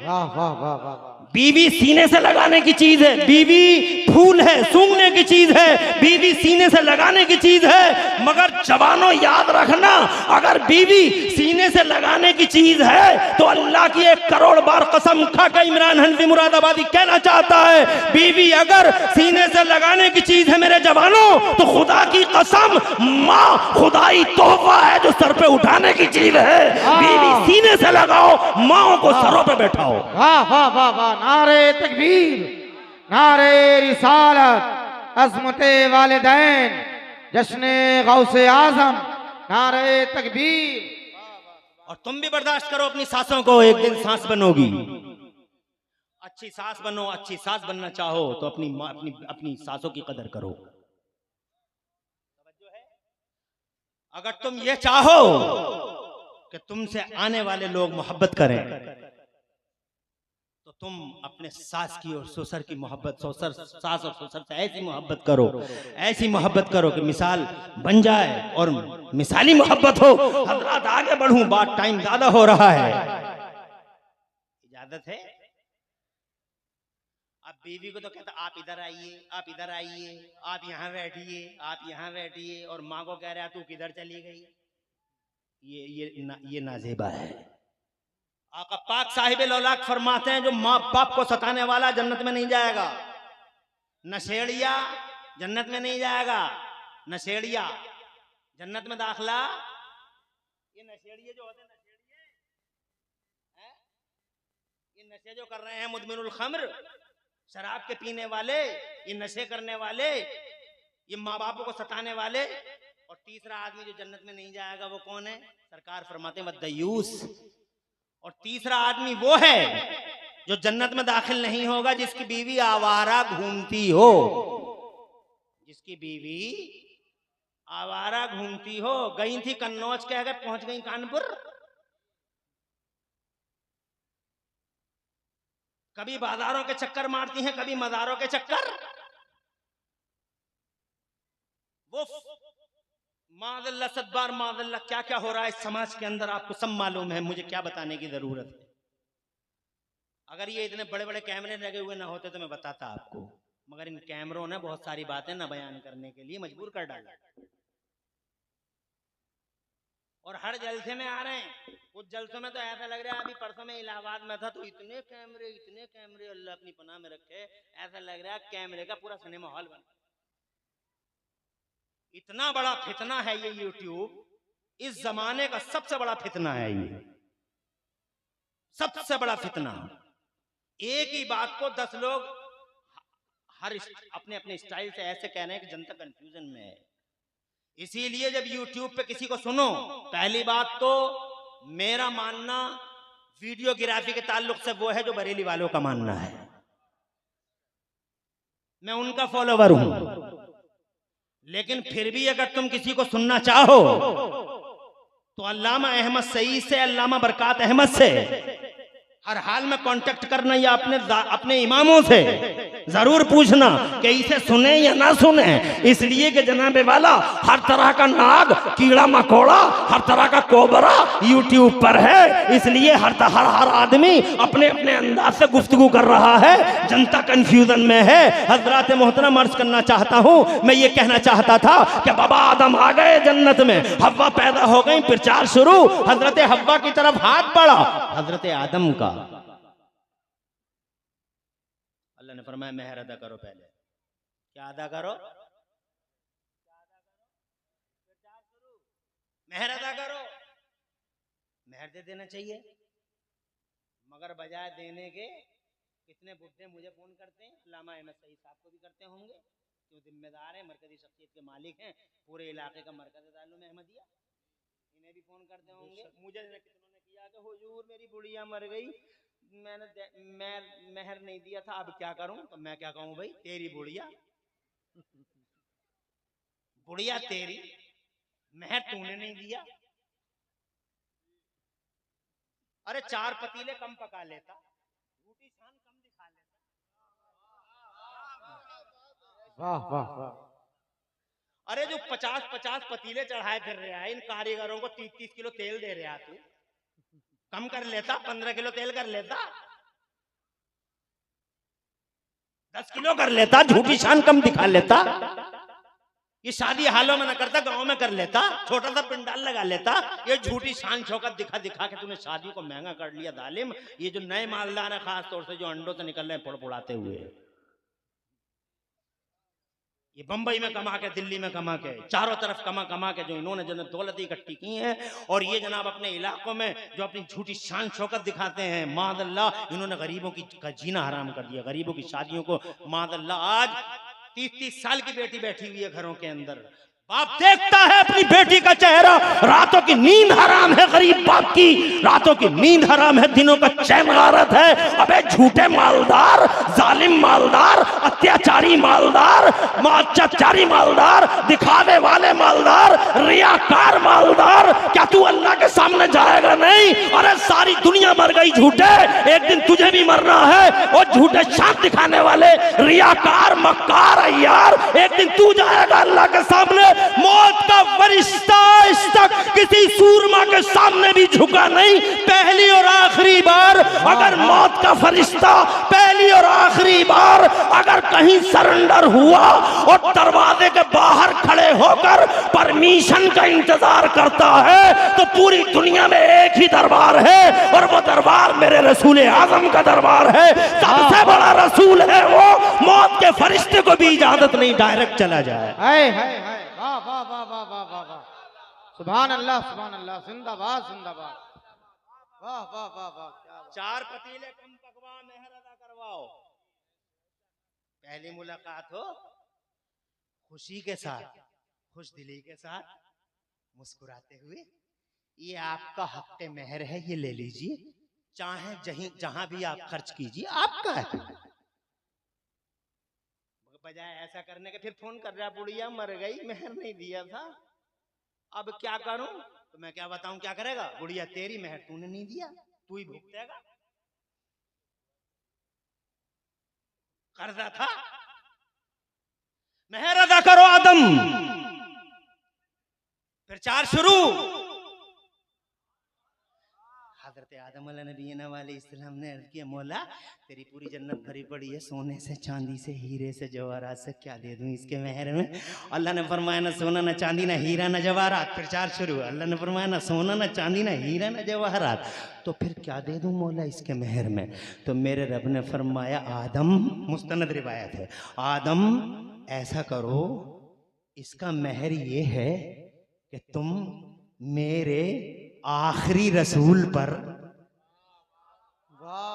वाह वाह वाह वाह। बीवी सीने से लगाने की चीज है, बीवी फूल है, सूंघने की चीज है, बीवी सीने से लगाने की चीज है। मगर जवानों याद रखना, अगर बीवी सीने से लगाने की चीज है तो अल्लाह की 1 करोड़ बार कसम खा के इमरान हनफी मुरादाबादी कहना चाहता है, बीवी अगर सीने से लगाने की चीज है मेरे जवानों, तो खुदा की कसम माँ खुदाई तोहफा है जो सर पे उठाने की चीज है। बीवी सीने से लगाओ, माओ को सरों पे बैठाओ। वाह वाह वाह वाह। नारे तकबीर, नारे रिसालत, अज़मते वालिदैन, जश्ने गौसे आज़म, नारे तकबीर। और तुम भी बर्दाश्त करो अपनी सांसों को, एक दिन सांस बनोगी। अच्छी सांस बनो, अच्छी सांस बनना चाहो तो अपनी सांसों की कदर करो। अगर तुम ये चाहो कि तुमसे आने वाले लोग मोहब्बत करें, तो तुम अपने सास की और ससुर की मोहब्बत, सास और ससुर से ऐसी मोहब्बत करो, ऐसी मोहब्बत करो कि मिसाल बन जाए और मिसाली मोहब्बत हो। हजरात आगे बढ़ूं, बात टाइम ज्यादा हो रहा है, इजाजत है? अब बीवी को तो कहता आप इधर आइए, आप इधर आइए, आप यहाँ बैठिए, आप यहाँ बैठिए, और माँ को कह रहा तू किधर चली गई। ये नाजेबा है। आका पाक साहिब लौलाक फरमाते हैं जो माँ बाप को सताने वाला जन्नत में नहीं जाएगा। नशेड़िया जन्नत में नहीं जाएगा। नशेड़िया जन्नत में दाखला, ये नशेड़िए जो होते हैं, ये नशे जो कर रहे हैं, मुदमिनुल खम्र, शराब के पीने वाले, ये नशे करने वाले, ये माँ बापों को सताने वाले। और तीसरा आदमी जो जन्नत में नहीं जाएगा वो कौन है? सरकार फरमाते हैं वद्दयूस। और तीसरा आदमी वो है जो जन्नत में दाखिल नहीं होगा जिसकी बीवी आवारा घूमती हो, जिसकी बीवी आवारा घूमती हो। गई थी कन्नौज के, अगर पहुंच गई कानपुर, कभी बाजारों के चक्कर मारती हैं, कभी मज़ारों के चक्कर। वो माज़ल्ला सद्बार माज़ल्ला क्या क्या हो रहा है इस समाज के अंदर आपको सब मालूम है, मुझे क्या बताने की जरूरत है। अगर ये इतने बड़े बड़े कैमरे लगे हुए ना होते तो मैं बताता आपको, मगर इन कैमरों ने बहुत सारी बातें ना बयान करने के लिए मजबूर कर डाला। और हर जलसे में आ रहे हैं। कुछ जलसों में तो ऐसा लग रहा है, अभी परसों में इलाहाबाद में था तो इतने कैमरे अल्लाह अपनी पनाह में रखे, ऐसा लग रहा है कैमरे का पूरा सिनेमा हॉल बना। इतना बड़ा फितना है ये यूट्यूब, इस जमाने का सबसे बड़ा फितना है ये, सबसे बड़ा फितना। एक ही बात को 10 लोग हर अपने अपने स्टाइल से ऐसे कह रहे हैं कि जनता कंफ्यूजन में है। इसीलिए जब यूट्यूब पे किसी को सुनो, पहली बात तो मेरा मानना वीडियोग्राफी के ताल्लुक से वो है जो बरेली वालों का मानना है, मैं उनका फॉलोवर हूं। लेकिन फिर भी अगर तुम किसी को सुनना चाहो तो अल्लामा अहमद सईद से, अल्लामा बरकत अहमद से हर हाल में कांटेक्ट करना, या अपने इमामों से जरूर पूछना कि इसे सुने या ना सुने। इसलिए कि जनाबे वाला हर तरह का नाग, कीड़ा मकोड़ा, हर तरह का कोबरा यूट्यूब पर है। इसलिए हर आदमी अपने अपने अंदाज से गुफ्तगू कर रहा है, जनता कंफ्यूजन में है। हजरात मोहतरम अर्ज करना चाहता हूँ, मैं ये कहना चाहता था कि बाबा आदम आ गए जन्नत में, हव्वा पैदा हो गई, प्रचार शुरू। हजरत हव्वा की तरफ हाथ बढ़ा हजरत आदम का। अल्लाह ने फरमाया मेहर अदा करो, पहले क्या अदा करो? मेहर अदा करो। मेहर दे देना चाहिए, मगर बजाय देने के कितने बुढ़े मुझे फोन करते हैं, अल्लामा अहमद सईद साहब को भी करते होंगे, जो जिम्मेदार है, मरकजी शख्सियत के मालिक हैं, पूरे इलाके का मरकज दारुल अहमदिया, इन्हें भी फोन करते होंगे। मुझे कितनों ने किया कि हुजूर मेरी बुढ़िया मर गई, मैं मेहर नहीं दिया था, अब क्या करूं? तो मैं क्या कहूं भाई, तेरी बुढ़िया, बुढ़िया तेरी, मेहर तूने नहीं दिया। अरे 4 पतीले कम पका लेता, रोटी शान कम दिखा लेता। वाह वाह वाह। अरे जो 50-50 पतीले चढ़ाए फिर रहा है, इन कारीगरों को 30-30 किलो तेल दे रहा तू, कम कर लेता, 15 किलो तेल कर लेता, 10 किलो कर लेता, झूठी शान कम दिखा लेता। ये शादी हालों में न करता, गांव में कर लेता, छोटा सा पंडाल लगा लेता। ये झूठी शान शौकत दिखा दिखा के तूने शादी को महंगा कर लिया जालिम। ये जो नए मालदार है, खास तौर से जो अंडों से निकल रहे हैं फुड़फुड़ाते हुए, ये बंबई में कमा के, दिल्ली में कमा के, चारों तरफ कमा के जो इन्होंने जनाब दौलत इकट्ठी की है, और ये जनाब अपने इलाकों में जो अपनी झूठी शान शौकत दिखाते हैं, मादल्ला इन्होंने गरीबों की जीना हराम कर दिया, गरीबों की शादियों को। मादल्ला आज 30-30 साल की बेटी बैठी हुई है घरों के अंदर, बाप देखता है अपनी बेटी का चेहरा, रातों की नींद हराम है गरीब बाप की, रातों की नींद हराम है, दिनों का चैन गारत है। अबे झूठे मालदार, जालिम मालदार, अत्याचारी मालदार, अत्याचारी मालदार, दिखावे वाले मालदार, रियाकार मालदार, क्या तू अल्लाह के सामने जाएगा नहीं? अरे सारी दुनिया मर गई झूठे, एक दिन तुझे भी मरना है। और झूठे शान दिखाने वाले, रियाकार, मक्कार, अय्यार, एक दिन तू जाएगा अल्लाह के सामने। मौत का फरिश्ता आज तक किसी सूरमा के सामने भी झुका नहीं। पहली और आखिरी बार अगर मौत का फरिश्ता पहली और आखिरी बार अगर कहीं सरेंडर हुआ और दरवाजे के बाहर खड़े होकर परमिशन का इंतजार करता है तो पूरी दुनिया में एक ही दरबार है और वो दरबार मेरे रसूल आजम का दरबार है। सबसे बड़ा रसूल है वो, मौत के फरिश्ते को भी इजाजत नहीं डायरेक्ट चला जाए। हाय हाय हाय, वाह वाह वाह वाह वाह वाह वाह, सुभान अल्लाह, जिंदाबाद जिंदाबाद, वाह वाह वाह वाह, क्या बात। 4 पतीले कम पकवा, मेहर अदा करवाओ। पहली मुलाकात हो खुशी के साथ, खुश दिली के साथ, मुस्कुराते हुए, ये आपका हक मेहर है, ये ले लीजिए, चाहे जहां भी आप खर्च कीजिए, आपका है। बजाय ऐसा करने के फिर फोन कर रहा, बुढ़िया मर गई, मेहर नहीं दिया था, अब क्या करूं? तो मैं क्या बताऊं क्या करेगा? बुढ़िया तेरी मेहर तूने नहीं दिया, तू ही भुगतेगा। कर्जा था, मेहर अदा करो आदम। फिर 4 शुरू। हजरत आदम नबी वाले इस्लाम ने अर्ज किया, मौला तेरी पूरी जन्नत भरी पड़ी है, सोने से, चांदी से, हीरे से, जवाहरात से, क्या दे दूं इसके मेहर में? अल्लाह ने फरमाया ना सोना ना चांदी ना हीरा ना जवाहरात। फिर 4 शुरू। अल्लाह ने फरमाया ना सोना ना चांदी ना हीरा ना जवाहरात, तो फिर क्या दे दूं मौला इसके मेहर में? तो मेरे रब ने फरमाया, आदम, मुस्तनद रिवायत है, आदम ऐसा करो, इसका मेहर ये है कि तुम मेरे आखिरी रसूल पर,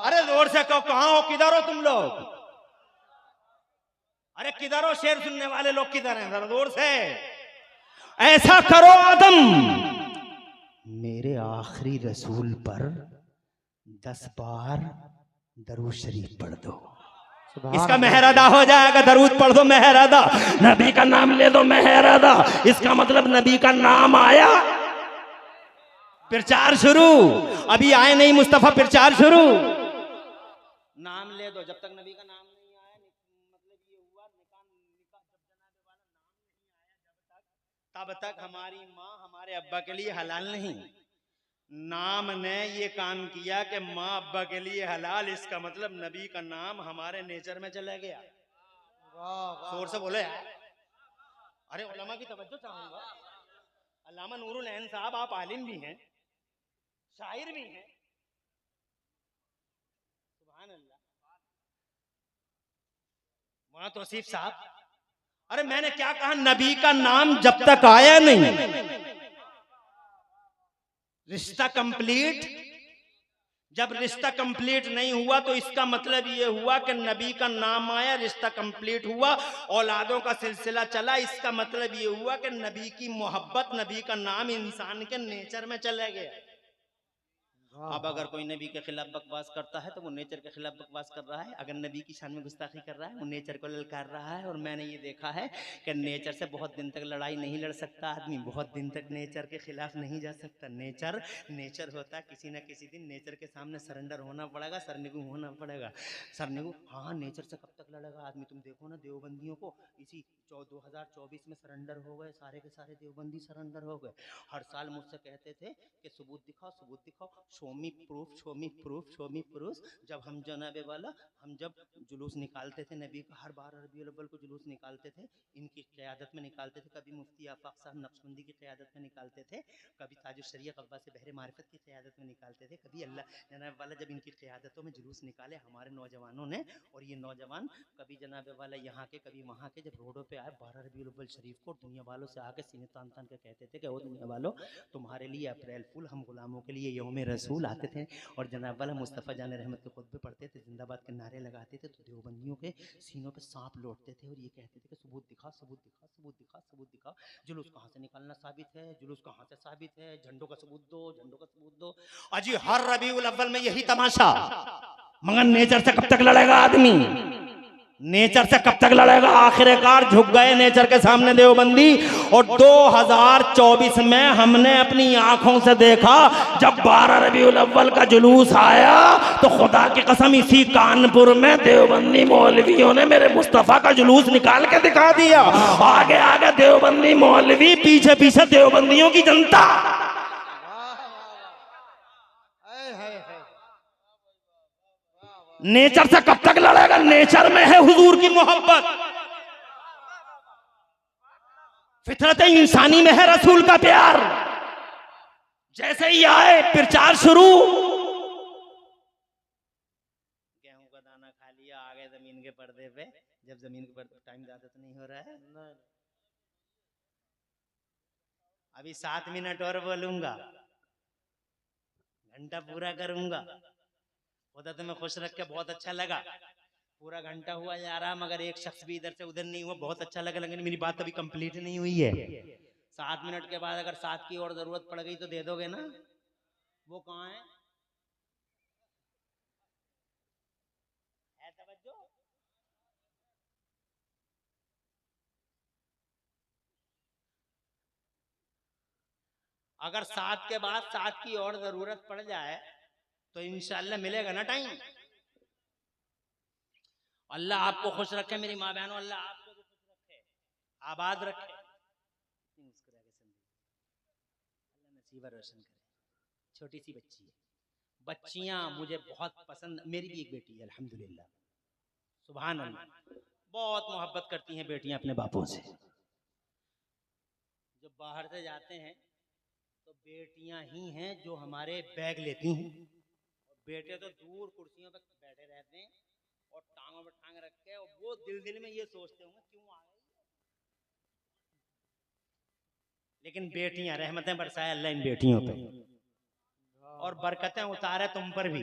अरे जोर से कहो, कहां हो, किधर हो तुम लोग? अरे किधर हो? शेर सुनने वाले लोग किधर हैं? जरा जोर से। ऐसा करो आदम, मेरे आखिरी रसूल पर 10 बार दरूद शरीफ पढ़ दो, इसका मेहर अदा हो जाएगा। दरूद पढ़ दो, मेहर अदा। नबी का नाम ले दो, मेहर अदा। इसका मतलब नबी का नाम आया, फिर 4 शुरू। अभी आए नहीं मुस्तफा, फिर 4 शुरू। नाम ले दो, जब तक नबी का नाम नहीं आया, मतलब ये हुआ निकाह जब जनाबे वाला नाम नहीं आया, तब तक हमारी माँ हमारे अब्बा के लिए हलाल नहीं। नाम ने ये काम किया कि माँ अब्बा के लिए हलाल, इसका मतलब नबी का नाम हमारे नेचर में चला गया। जोर से बोले यार। अरे उलमा की तवज्जो चाहूंगा। अल्लामा नूरुल ऐन साहब, आप आलिम भी हैं, शायर भी हैं, सुभान अल्लाह। मौलाना तौसीफ साहब, अरे मैंने क्या कहा, नबी का नाम जब तक आया नहीं, रिश्ता कंप्लीट। जब रिश्ता कंप्लीट नहीं हुआ तो इसका मतलब ये हुआ कि नबी का नाम आया, रिश्ता कंप्लीट हुआ, औलादों का सिलसिला चला, इसका मतलब ये हुआ कि नबी की मोहब्बत, नबी का नाम इंसान के नेचर में चला गया। अब अगर कोई नबी के खिलाफ बकवास करता है तो वो नेचर के खिलाफ बकवास कर रहा है, अगर नबी की शान में गुस्ताखी कर रहा है वो नेचर को ललकार रहा है। और मैंने ये देखा है कि नेचर से बहुत दिन तक लड़ाई नहीं लड़ सकता आदमी, बहुत दिन तक नेचर के खिलाफ नहीं जा सकता। नेचर होता है, किसी न किसी दिन नेचर के सामने सरेंडर होना पड़ेगा, सरनिगु होना पड़ेगा। सरनिगु, हाँ, नेचर से कब तक लड़ेगा आदमी? तुम देखो ना देवबंदियों को, इसी 2024 में सरेंडर हो गए, सारे के सारे देवबंदी सरेंडर हो गए। हर साल मुझसे कहते थे कि सबूत दिखाओ, सबूत दिखाओ, शो मी प्रूफ, शो मी प्रूफ, शो मी प्रूफ। जब हम जनाबे वाला, हम जब जुलूस निकालते थे नबी का, हर बार रबीउल अव्वल को जुलूस निकालते थे, इनकी क़यादत में निकालते थे। कभी मुफ्ती आफाक साहब नक्शबंदी की क़यादत में निकालते थे, कभी ताजुश शरिया कब्बा से बहरे मारिफत की क़यादत में निकालते थे, कभी अल्लाह जनाबे वाला जब इनकी क़यादतों में जुलूस निकाले हमारे नौजवानों ने, और ये नौजवान कभी जनाबे वाला यहाँ के कभी वहाँ के, जब रोडों पे आए 12 रबीउल अव्वल शरीफ को, दुनिया वालों से आके सीने तान तान के कहते थे कि वो दुनिया वालों, तुम्हारे लिए अप्रैल फूल, हम गुलामों के लिए यौम रसूल। आते थे और जनाब वाला मुस्तफ़ा जान रहमत के खुतबे पढ़ते थे, जिंदाबाद के नारे लगाते थे, तो देवबंदियों के सीनों पे सांप लौटते थे और ये कहते थे कि सबूत दिखा, सबूत दिखा, सबूत दिखा, सबूत दिखा। जुलूस कहाँ से निकालना साबित है, जुलूस कहाँ से साबित है, झंडों का सबूत दो, झंडों का सबूत दो। अजी हर रबीउल अव्वल में यही तमाशा। मगर नेचर से कब तक लड़ेगा आदमी? नेचर से कब तक लड़ेगा? आखिरकार झुक गए नेचर के सामने देवबंदी और 2024 में हमने अपनी आंखों से देखा जब 12 रबीउल अव्वल का जुलूस आया तो खुदा की कसम इसी कानपुर में देवबंदी मौलवियों ने मेरे मुस्तफा का जुलूस निकाल के दिखा दिया। आगे आगे देवबंदी मौलवी, पीछे पीछे देवबंदियों की जनता। नेचर से कब तक लड़ेगा? नेचर में है हुजूर की मोहब्बत, फितरत इंसानी में है रसूल का प्यार। जैसे ही आए प्रचार शुरू, गेहूं का दाना खा लिया, आ गए जमीन के पर्दे पे। जब जमीन के पर्दे टाइम ज्यादा तो नहीं हो रहा है, अभी 7 मिनट और बोलूंगा, घंटा पूरा करूंगा। खुदा तुम्हें खुश रख के बहुत अच्छा लगा। पूरा घंटा हुआ जा रहा, मगर एक शख्स भी इधर से उधर नहीं हुआ। बहुत अच्छा लगा, लेकिन मेरी बात अभी कंप्लीट नहीं हुई है। 7 मिनट के बाद अगर 7 की और जरूरत पड़ गई तो दे दोगे ना? वो कहाँ है तवज्जो? अगर 7 के बाद 7 की और जरूरत पड़ जाए तो इंशाअल्लाह मिलेगा ना टाइम। अल्लाह आपको खुश रखे मेरी माँ बहनों, अल्लाह आपको भी खुश रखे, आबाद रखे। मुस्कुरा के सुन, अल्लाह नसीब रोशन करे। छोटी सी बच्ची है, बच्चियां मुझे बहुत पसंद। मेरी भी एक बेटी है अल्हम्दुलिल्लाह, सुभान अल्लाह। बहुत मोहब्बत करती हैं बेटियां अपने बापों से। जब बाहर से जाते हैं तो बेटियां ही हैं जो हमारे बैग लेती हैं। बेटे तो दूर कुर्सियों पर बैठे रहते हैं और टांगों पर टांग रख के, और वो दिल में ये सोचते होंगे क्यों आ गए। लेकिन बेटियां, रहमतें बरसाए अल्लाह इन बेटियों पे, और बरकतें उतारे तुम पर भी।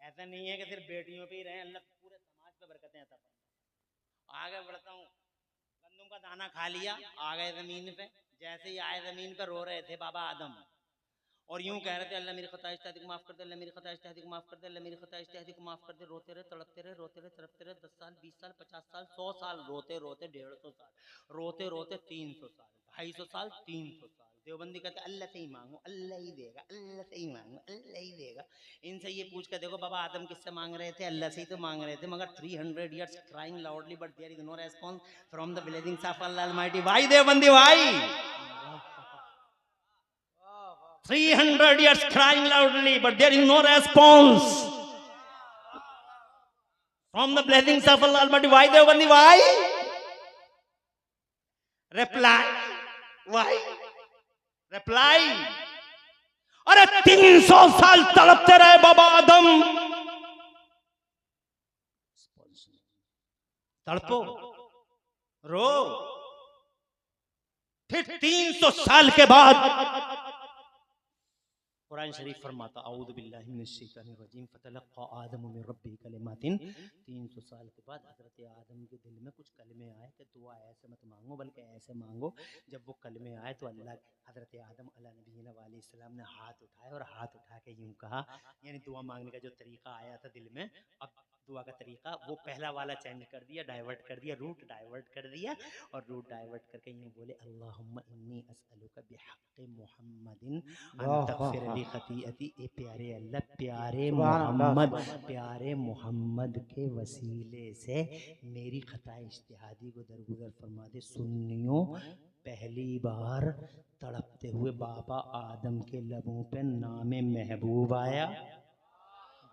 ऐसा नहीं है कि सिर्फ बेटियों पे ही रहे, अल्लाह पूरे समाज पे बरकतें अता फरमाए। आगे बढ़ता हूँ। गंदम का दाना खा लिया, आ गए जमीन पे। जैसे ही आए जमीन पे रो रहे थे बाबा आदम, और यूं कह रहे थे अल्लाह मेरी खता इज्तिहादी को माफ कर दे, अल्लाह मेरी खता इज्तिहादी को माफ कर दे, अल्लाह मेरी खता इज्तिहादी को माफ कर दे। रोते रहे, तड़पते रहे, रोते रहे, तड़पते रहे। 10 साल, 20 साल, 50 साल, 100 साल रोते रोते, 150 साल रोते रोते, 300 साल, 250 साल, 300 साल। देवबंदी कहते अल्लाह से ही मांगो, अल्लाह ही देगा, अल्लाह से ही मांगो, अल्लाह ही देगा। इनसे ये पूछ के देखो बाबा आदम किससे मांग रहे थे? अल्लाह से ही तो मांग रहे थे। मगर 300 years crying loudly but there is no response from the blessings of Allah Almighty. Why Deobandi भाई? 300 years crying loudly but there is no response from the blessings of Allah Almighty. Why Deobandi? Why? Reply. Why? Reply. अरे 300 साल तड़पते रहे बाबा आदम। तड़पो, रो, फिर 300 साल के बाद कुरान शरीफ फरमाता औज़ु बिल्लाहि मिनश शैतानिर रजीम फतलक़्क़ा आदम मिन रब्बिही कलिमातिन। 300 साल के बाद हजरत आदम के दिल में कुछ कलमे आए कि दुआ ऐसे मत मांगो बल्कि ऐसे मांगो। जब वो कलमे आए तो अल्लाह हजरत आदम अला नबीना अलैहिस्सलाम ने हाथ उठाए और हाथ उठा के यूं कहा, यानी दुआ मांगने का जो तरीका आया था दिल में, अब दुआ का तरीका वो पहला वाला चेंज कर दिया, डाइवर्ट कर दिया, रूट डाइवर्ट कर दिया, और रूट डाइवर्ट करके यूं बोले अल्लाहुम्मा इन्नी अस्अलुका बिहक़्क़ि मुहम्मदिन अन तग़फ़िर ली ख़तीअती। ए प्यारे अल्लाह, प्यारे मोहम्मद, प्यारे मोहम्मद के वसीले से मेरी खता इज्तिहादी को दरगुजर फरमा दे। सुन्नियों, पहली बार तड़पते हुए बाबा आदम के लबों पे नामे महबूब आया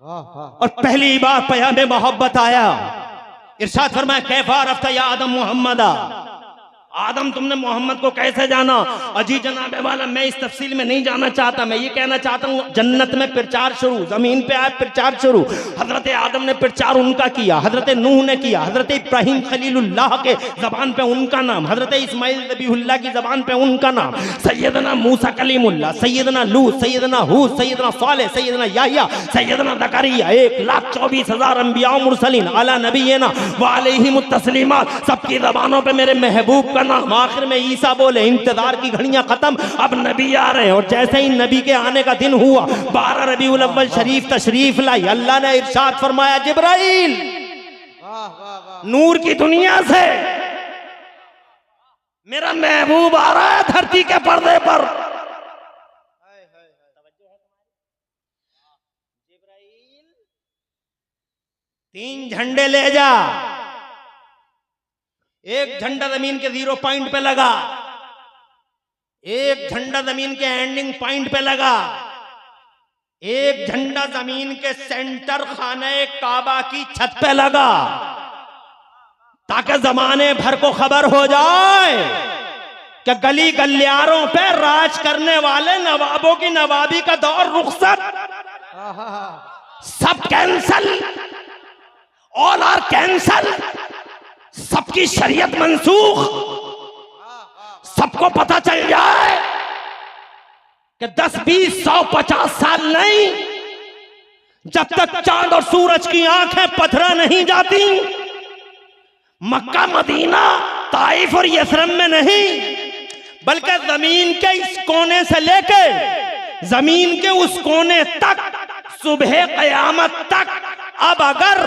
और पहली बार पयाम मोहब्बत आया। इरशाद फरमाया कैफा रफ्ता या आदम मोहम्मदा। आदम तुमने मोहम्मद को कैसे जाना? अजी जनाबे वाला, मैं इस तफसील में नहीं जाना चाहता। मैं ये कहना चाहता हूँ जन्नत में प्रचार शुरू, जमीन पे आए प्रचार शुरू। हजरत आदम ने प्रचार उनका किया, हजरत नूह ने किया, हजरत इब्राहिम खलीलुल्लाह के जबान पे उनका नाम, हजरत इस्माइल नबीहुल्लाह की जबान पे उनका नाम, सैयदना मूसा कलीमुल्लाह, सैयदना लूत, सैयदना हूद, सैयदना सालेह, सैयदना याहया, सैयदना ज़करिया, 1,24,000 अंबिया मुरसलीन अला नबीना व अलैहिमुत तस्लीमात, सबकी जबानों पे मेरे महबूब नाम। आखिर में ईसा बोले इंतजार की घड़ियां खत्म, अब नबी आ रहे हैं। और जैसे ही नबी के आने का दिन हुआ, 12 रबीउल अव्वल शरीफ तशरीफ लाई। अल्लाह ने इरशाद फरमाया जिब्राइल नूर की दुनिया से मेरा महबूब आ रहा है धरती के पर्दे पर। हाय, हाय, हाय। तीन झंडे ले जा, एक झंडा जमीन के 0 पॉइंट पे लगा, एक झंडा जमीन के एंडिंग पॉइंट पे लगा, एक झंडा जमीन के सेंटर खाने काबा की छत पे लगा, ताकि जमाने भर को खबर हो जाए कि गली गलियारों पे राज करने वाले नवाबों की नवाबी का दौर रुखसत, सब कैंसल, ऑल आर कैंसल, सबकी शरीयत मंसूख, सबको पता चल जाए कि 10, 20, 100, 50 साल नहीं, जब तक चांद और सूरज की आंखें पथरा नहीं जाती, मक्का मदीना ताइफ और यथरब में नहीं, बल्कि जमीन के इस कोने से लेके जमीन के उस कोने तक, सुबह कयामत तक, अब अगर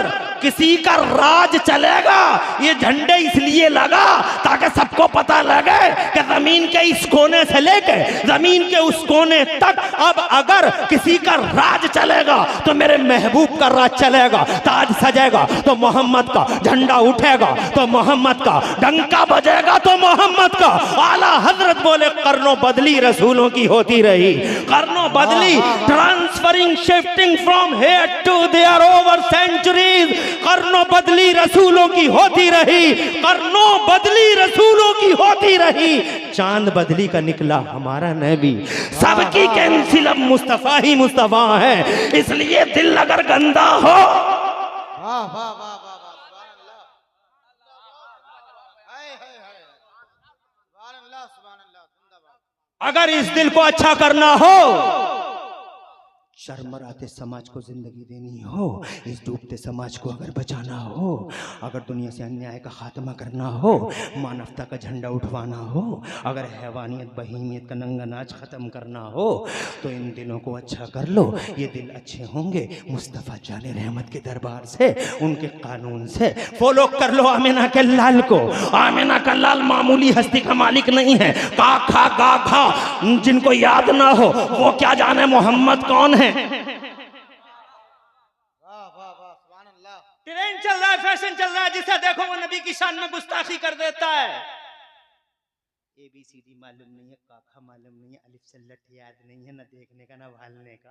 किसी का राज चलेगा, ये झंडे इसलिए लगा ताकि सबको पता लगे कि जमीन के इस कोने से लेके जमीन के उस कोने तक अब अगर किसी का राज चलेगा तो मेरे महबूब का राज चलेगा। ताज सजेगा तो मोहम्मद का, झंडा उठेगा तो मोहम्मद का, डंका बजेगा तो मोहम्मद का। आला हजरत बोले कर्नों बदली रसूलों की होती रही, कर्नों बदली, transferring, shifting from here to there over centuries, कर्नों बदली रसूलों की होती रही, कर्नों बदली रसूलों की होती रही। चांद बदली का निकला हमारा नबी, सबकी कैंसिल अब मुस्तफा ही मुस्तफा है। इसलिए दिल अगर गंदा हो, वाह वाह वाह वाह वाह, सुभान अल्लाह, हाय हाय हाय, सुभान अल्लाह, सुभान अल्लाह, जिंदाबाद। अगर इस दिल को अच्छा करना हो, शर्मराते समाज को जिंदगी देनी हो, इस डूबते समाज को अगर बचाना हो, अगर दुनिया से अन्याय का खात्मा करना हो, मानवता का झंडा उठवाना हो, अगर हैवानियत बहीमियत का नंगा नाच खत्म करना हो, तो इन दिलों को अच्छा कर लो। ये दिल अच्छे होंगे मुस्तफ़ा जाने रहमत के दरबार से, उनके कानून से। फॉलो कर लो आमिना के लाल को। आमिना का लाल मामूली हस्ती का मालिक नहीं है। का खा गा खा जिनको याद ना हो वो क्या जाने मोहम्मद कौन है। वाह वाह वाह, सुभान अल्लाह। ट्रेंड चल रहा है, फैशन चल रहा है, जिसे देखो वो नबी की शान में गुस्ताखी कर देता है। ABCD मालूम नहीं है, काखा मालूम नहीं है, अलिफ से लट याद नहीं है, न देखने का न भालने का,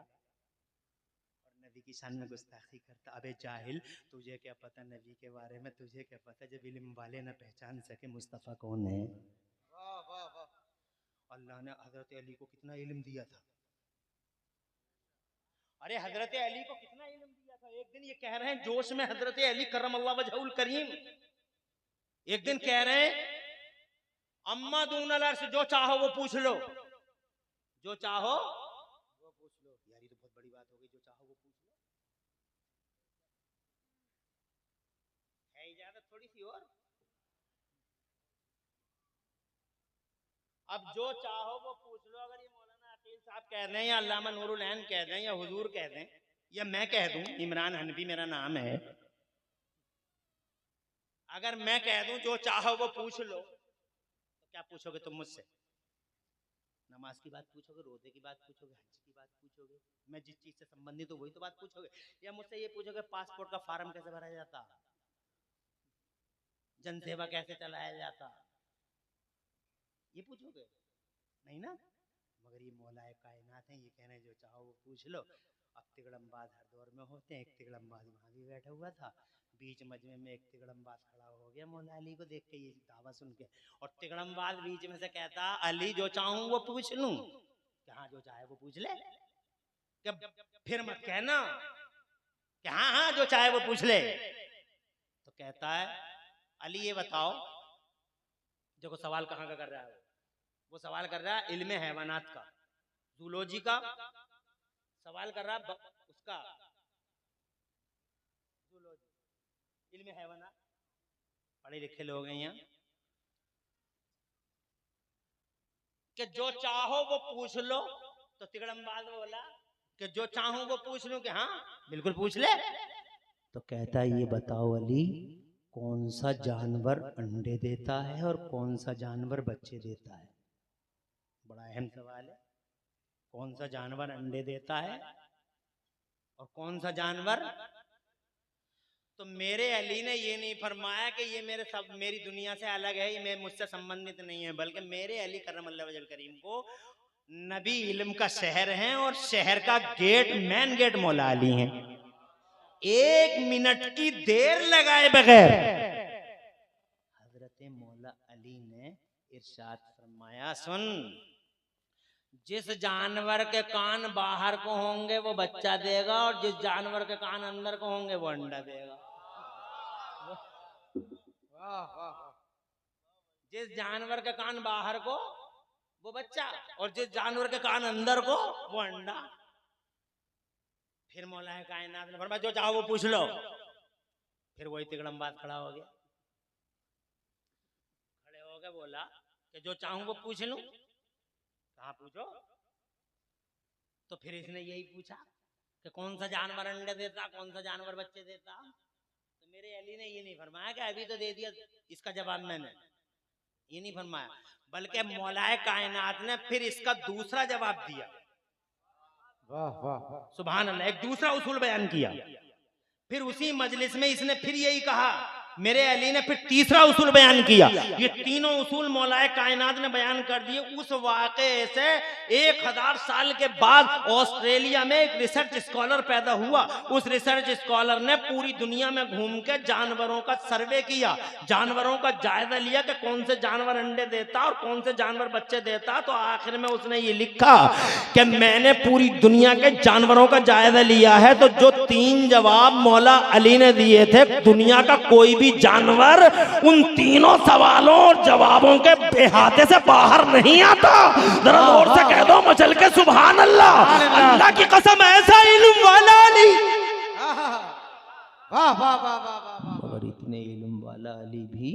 और नबी की शान में गुस्ताखी करता। अबे जाहिल, तुझे क्या पता नबी के बारे में, तुझे क्या पता जब इल्म वाले न पहचान सके मुस्तफ़ा कौन है। वाह वाह वाह, अल्लाह ने हजरत अली को कितना इल्म दिया था। अरे हजरत अली को कितना इल्म दिया था। एक दिन ये कह रहे हैं जोश में हजरत अली करम अल्लाह वजहुल करीम, एक दिन कह रहे हैं अम्मा दूनल अर्श, जो चाहो वो पूछ लो, जो चाहो वो पूछ लो। यार ये तो बहुत बड़ी बात हो गई, जो चाहो वो पूछ लो, है इजाजत थोड़ी सी और। अब जो चाहो वो पूछ लो, अगर ये मौलाना अकील साहब कह रहे हैं या अल्लामा नूरुल ऐन कह दें या हुजूर कह दें या मैं कह दूं, इमरान हनफी मेरा नाम है, अगर मैं कह दूं जो चाहो वो पूछ लो, तो क्या पूछोगे तुम मुझसे? नमाज की बात पूछोगे, रोजे की बात पूछोगे, हज की बात पूछोगे, मैं जिस चीज से संबंधित हूं वही तो बात पूछोगे, या मुझसे ये पूछोगे पासपोर्ट का फार्म कैसे भरा जाता, जनसेवा कैसे चलाया जाता, ये पूछोगे? नहीं ना। मगर ये मौलाए कायनात हैं, ये कह रहे हैं जो चाहो वो पूछ लो। अब तिगड़मबाज हर दौर में होते हैं, एक तिगड़मबाज वहां भी बैठा हुआ था, बीच मजमे में एक तिगड़मबाज खड़ा हो गया मौला अली को देख के, ये दावा सुन के, और तिगड़मबाज बीच में से कहता अली जो चाहूं वो पूछ लूं। हाँ जो चाहे वो पूछ ले, फिर मत कहना कि हाँ हाँ जो चाहे वो पूछ ले। तो कहता है अली ये बताओ, देखो सवाल कहाँ का कर रहा है वो सवाल कर रहा है इल्मे हैवानात का, जूलॉजी का सवाल कर रहा है, उसका जूलॉजी, इल्मे हैवानात। पढ़े लिखे लोग हैं यहाँ, कि जो चाहो वो पूछ लो। तो तिगड़मबाज बोला कि जो चाहूं वो पूछ लूं, कि हाँ बिल्कुल पूछ ले। तो कहता है ये बताओ अली कौन सा जानवर अंडे देता है और कौन सा जानवर बच्चे देता है? बड़ा अहम सवाल है। कौन सा जानवर अंडे देता है और कौन सा जानवर? तो मेरे अली ने ये नहीं फरमाया कि ये मेरी दुनिया से अलग है, ये मुझसे संबंधित नहीं है, बल्कि मेरे अली करमल्लाहु वजह करीम को नबी इल्म का शहर है और शहर का गेट, मेन गेट मौला अली हैं। 1 मिनट की देर लगाए बगैर हजरत मौला अली ने इरशाद फरमाया, सुन, जिस जानवर के कान बाहर को होंगे वो बच्चा देगा और जिस जानवर के कान अंदर को होंगे वो अंडा देगा। जिस जानवर के कान बाहर को वो बच्चा और जिस जानवर के कान अंदर को वो अंडा। फिर मौला कायनात ने फरमाया, जो चाहो वो पूछ लो। फिर वही तिगड़मबाज खड़ा हो गया, खड़े हो गए, बोला कि जो चाहूं वो पूछ लूं। कहा पूछो? तो फिर इसने यही पूछा कि कौन सा जानवर अंडे देता, कौन सा जानवर बच्चे देता। तो मेरे अली ने ये नहीं फरमाया कि अभी तो दे दिया इसका जवाब मैंने, ये नहीं फरमाया, बल्कि मौलाए कायनात ने फिर इसका दूसरा जवाब दिया। वाह वाह वाह, सुभान अल्लाह। एक दूसरा उसूल बयान किया। फिर उसी मजलिस में इसने फिर यही कहा, मेरे अली ने फिर तीसरा उसूल बयान किया। ये तीनों उसूल मौलाए कायनात ने बयान कर दिए। उस वाक़े से 1000 साल के बाद ऑस्ट्रेलिया में एक रिसर्च स्कॉलर पैदा हुआ। उस रिसर्च स्कॉलर ने पूरी दुनिया में घूम के जानवरों का सर्वे किया, जानवरों का जायजा लिया कि कौन से जानवर अंडे देता और कौन से जानवर बच्चे देता। तो आखिर में उसने ये लिखा कि मैंने पूरी दुनिया के जानवरों का जायजा लिया है, तो जो 3 जवाब मौला अली ने दिए थे, दुनिया का कोई भी जानवर उन तीनों सवालों और जवाबों के इहाते से बाहर नहीं आता। जरा जोर से कह दो मचल के सुभान अल्लाह। अल्लाह की कसम, ऐसा इल्म वाला अली। वाह वाह वाह वाह वाह। मगर इतने इल्म वाला अली भी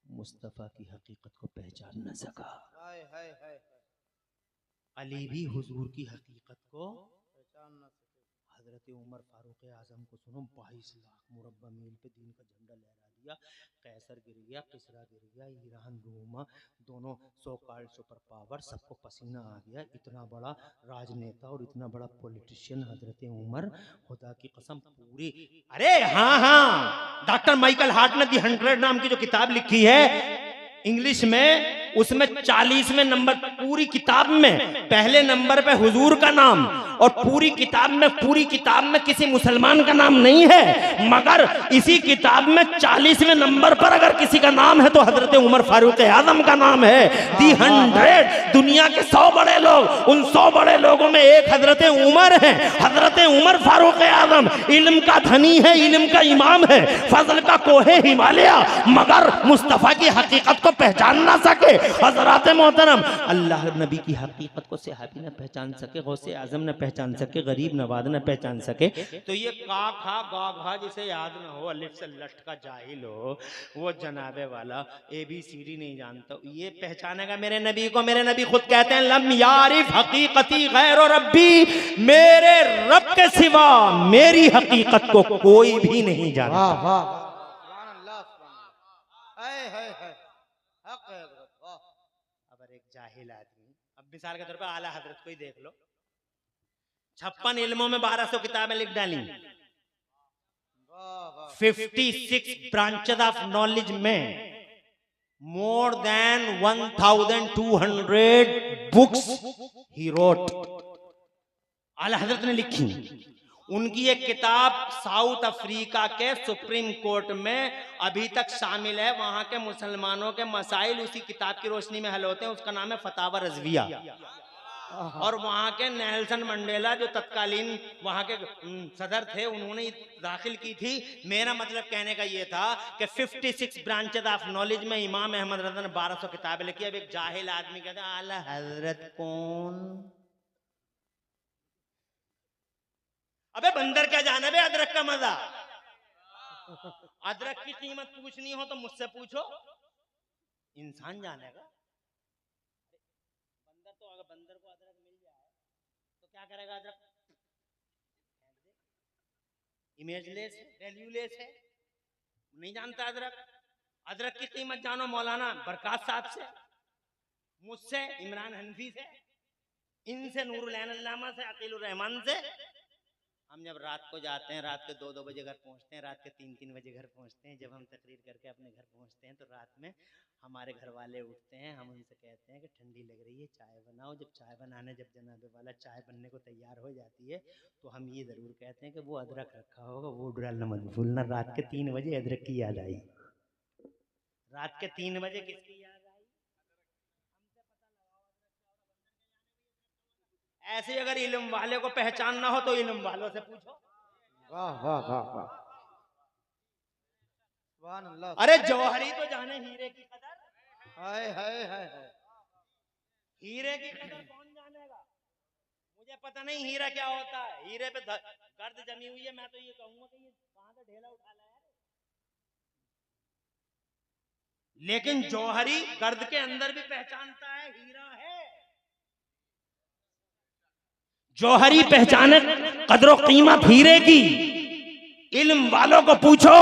मुस्तफा की हकीकत को पहचान न सका। हाय हाय हाय, अली भी हुजूर की हकीकत को पहचान ना सके। हजरत उमर फारूक आजम को सुनो, 22 लाख मुरब्बा मील पे दीन का झंडा लहरा दिया। कैसर गिर गया, किसरा गिर गया, ईरान रोम दोनों सो कॉल्ड सुपर पावर, सबको पसीना आ गया। इतना बड़ा राजनेता और इतना बड़ा पॉलिटिशियन हजरत उमर, खुदा की कसम पूरी, अरे हाँ हाँ, डॉक्टर माइकल हार्ट ने दी 100 नाम की जो किताब लिखी है इंग्लिश में, उसमें 40वें नंबर पूरी किताब में पहले नंबर पे हुजूर का नाम, और पूरी किताब में किसी मुसलमान का नाम नहीं है, मगर इसी किताब में 40वें नंबर पर अगर किसी का नाम है तो हजरत उमर फारूक आजम का नाम है। दी 100 दुनिया के 100 बड़े लोग, उन 100 बड़े लोगों में एक हजरत उमर है। हजरत उमर फारूक आजम इल्म का धनी है, इल्म का इमाम है, फजल का कोहे हिमालय, मगर मुस्तफा की हकीकत को पहचान ना सके। हजरत मोहतरम, अल्लाह नबी की हकीकत को सहाबी न पहचान सके, गौसे आजम न पहचान सके, गरीब नवाज न पहचान सके, तो ये का खा गा घा जिसे याद न हो, अलिफ से लट का जाहिल हो, वो जनाबे वाला ABCD नहीं जानता, ये पहचानेगा मेरे नबी को? मेरे नबी खुद कहते हैं, लम यारिफ हकीकती गैर रब्बी, मेरे रब के सिवा मेरी हकीकत को कोई भी नहीं जानता। वाह वाह, सुभान अल्लाह, सुभान अल्लाह, हाय हाय हाय, हक है हजरत, वाह। अगर एक जाहिल आदमी, अब मिसाल के तौर पे आला हजरत को ही देख लो, 56 इल्मों में 1200 किताबें लिख डाली, 56 ब्रांचेस ऑफ नॉलेज में more than 1200 books he wrote, आला हजरत ने लिखी। उनकी एक किताब साउथ अफ्रीका के सुप्रीम कोर्ट में अभी तक शामिल है, वहां के मुसलमानों के मसाइल उसी किताब की रोशनी में हल होते हैं, उसका नाम है फतावा रज़विया। और वहां के नेल्सन मंडेला जो तत्कालीन वहां के सदर थे, उन्होंने दाखिल की थी। मेरा मतलब कहने का ये था कि 56 ब्रांचेस ऑफ नॉलेज में इमाम अहमद रज़ा ने 1200 किताबें लिखी। अब एक जाहिल आदमी कहता है आला हजरत कौन? अबे बंदर क्या जाने बे अदरक का मजा। अदरक की कीमत पूछनी हो तो मुझसे पूछो, इंसान जानेगा। बंदर तो अगर बंदर को अदरक मिल जाए तो क्या करेगा? अदरक इमेजलेस है, वैल्यूलेस है, नहीं जानता अदरक? अदरक की कीमत जानो मौलाना बरकात साहब से, मुझसे, इमरान हनफी से, इनसे, नूरुल ऐन अल्लामा से, अकीलुर रहमान से। हम जब रात को जाते हैं, रात के 2-2 बजे घर पहुंचते हैं, रात के 3-3 बजे घर पहुंचते हैं। जब हम तकरीर करके अपने घर पहुंचते हैं तो रात में हमारे घर वाले उठते हैं, हम उनसे कहते हैं कि ठंडी लग रही है, चाय बनाओ। जब चाय बनाने, जब जनाबे वाला चाय बनने को तैयार हो जाती है तो हम ये ज़रूर कहते हैं कि वो अदरक रखा होगा, वो डालना मत भूलना। रात के 3 बजे अदरक की याद आई। रात के 3 बजे किसकी याद आई? ऐसे अगर इल्म वाले को पहचानना हो तो इल्म वालों से पूछो। वाह वाह वाह वाह, सुभान अल्लाह। अरे जौहरी तो जाने हीरे की कदर, हाय हाय हाय हाय। हीरे की कदर कौन जानेगा? मुझे पता नहीं हीरा क्या होता है। हीरे पे गर्द जमी हुई है, मैं तो ये कहूंगा कि ये कहां से ढेला उठा लाया है। लेकिन जौहरी गर्द के अंदर भी पहचानता है हीरा है। जौहरी पहचाने कदर कीमत हीरे की। इल्म वालों को पूछो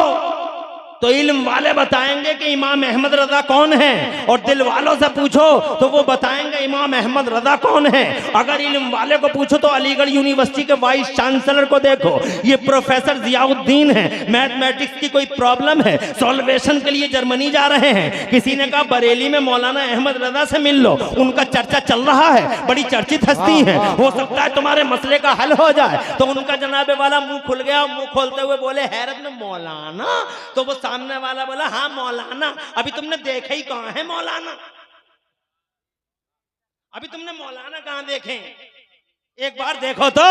तो इल्म वाले बताएंगे कि इमाम अहमद रजा कौन है, और दिल वालों से पूछो तो वो बताएंगे इमाम अहमद रजा कौन है। अगर इल्म वाले को पूछो तो अलीगढ़ यूनिवर्सिटी के वाइस चांसलर को देखो, ये प्रोफेसर जियाउद्दीन है। मैथमेटिक्स की कोई प्रॉब्लम है, सॉल्वेशन के लिए जर्मनी जा रहे हैं। किसी ने कहा बरेली में मौलाना अहमद रजा से मिल लो, उनका चर्चा चल रहा है, बड़ी चर्चित हस्ती है, हो सकता है तुम्हारे मसले का हल हो जाए। तो उनका जनाबे वाला मुंह खुल गया, मुंह खोलते हुए बोले हैरत में मौलाना। तो वो सामने वाला बोला हाँ मौलाना। अभी तुमने देखा ही कहां है मौलाना? अभी तुमने मौलाना कहां देखे? एक बार देखो तो।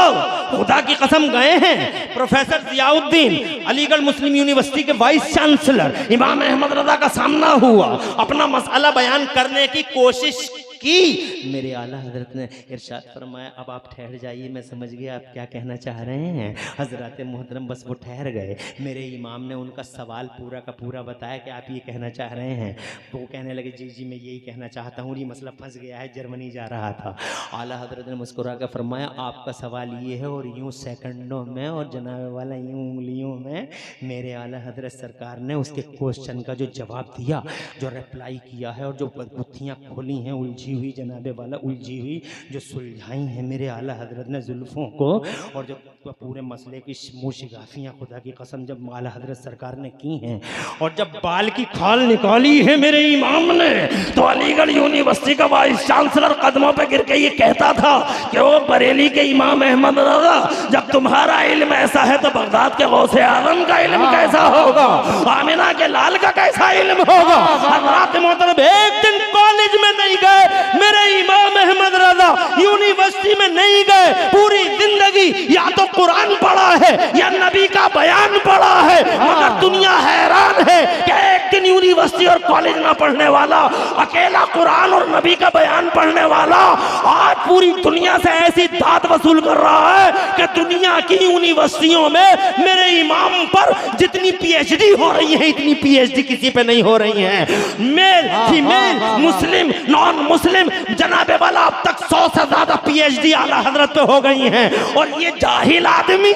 खुदा की कसम गए हैं प्रोफेसर जियाउद्दीन, अलीगढ़ मुस्लिम यूनिवर्सिटी के वाइस चांसलर, इमाम अहमद रजा का सामना हुआ, अपना मसला बयान करने की कोशिश की। मेरे आला हजरत ने इरशाद फरमाया अब आप ठहर जाइए, मैं समझ गया आप क्या कहना चाह रहे हैं। हजरत मोहतरम बस वो ठहर गए। मेरे इमाम ने उनका सवाल पूरा का पूरा बताया कि आप ये कहना चाह रहे हैं। तो वो कहने लगे जी जी मैं यही कहना चाहता हूँ, ये मसला फंस गया है, जर्मनी जा रहा था। आला हजरत ने मुस्कुरा कर फरमाया आपका सवाल ये है, और यूँ सेकंडों में और जनाब वाला यूँ उंगलियों में मेरे आला हजरत सरकार ने उसके क्वेश्चन का जो जवाब दिया, जो रिप्लाई किया है, और जो गुत्थियाँ खोली हैं उलझी हुई जनाबे वाला, उलझी हुई जो सुलझाई हैं मेरे आला हजरत ने जुल्फों को, और जो पूरे मसले की मुशिगाफियाँ खुदा की कसम जब आला हजरत सरकार ने की हैं, और जब बाल की खाल निकाली है मेरे इमाम ने, तो अलीगढ़ यूनिवर्सिटी का वाइस चांसलर कदमों पे गिर के ये कहता था कि वो बरेली के इमाम अहमद रजा, जब तुम्हारा इल्म ऐसा है तो बगदाद के गौसे आजम का इल्म कैसा होगा, आमिना के लाल का कैसा इल्म होगा। हज़रात मोहतरम एक दिन कॉलेज में नहीं गए, मेरे इमाम अहमद रजा यूनिवर्सिटी में नहीं गए, पूरी जिंदगी या तो कुरान पढ़ा है या नबी का बयान पढ़ा है, मगर दुनिया हैरान है कि एक दिन यूनिवर्सिटी और कॉलेज ना पढ़ने वाला, अकेला कुरान और नबी का बयान पढ़ने वाला आज पूरी दुनिया से ऐसी दाद वसूल कर रहा है कि दुनिया की यूनिवर्सिटियों में मेरे इमाम पर जितनी पीएचडी हो रही है इतनी पीएचडी किसी पे नहीं हो रही है। मेल फीमेल मुस्लिम नॉन मुस्लिम जनाबे वाला अब तक 100 से ज्यादा पीएचडी आला हजरत पे हो गई हैं, और ये जाहिल आदमी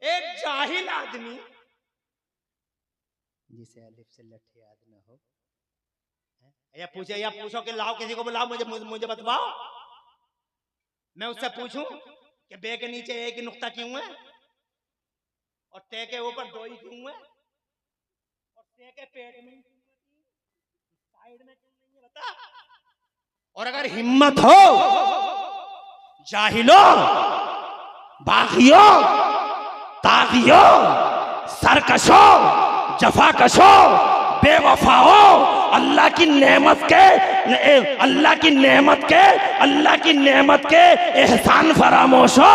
एक जाहिल आदमी जिसे अलिफ से लठ याद ना हो, या पूछो कि लाओ किसी को बुलाओ, मुझे बतवाओ, मैं उससे पूछूं कि बे के नीचे एक ही नुक्ता क्यों है, और ते के ऊपर 2 ही क्यों है, और ते के पेट में साइड में क्यों नहीं है, बता। और अगर हिम्मत हो जाहिलों, बागियों, तागियों, सरकशों, जफाकशों, बेवफाओ, अल्लाह की नेमत के एहसान फरामोशो,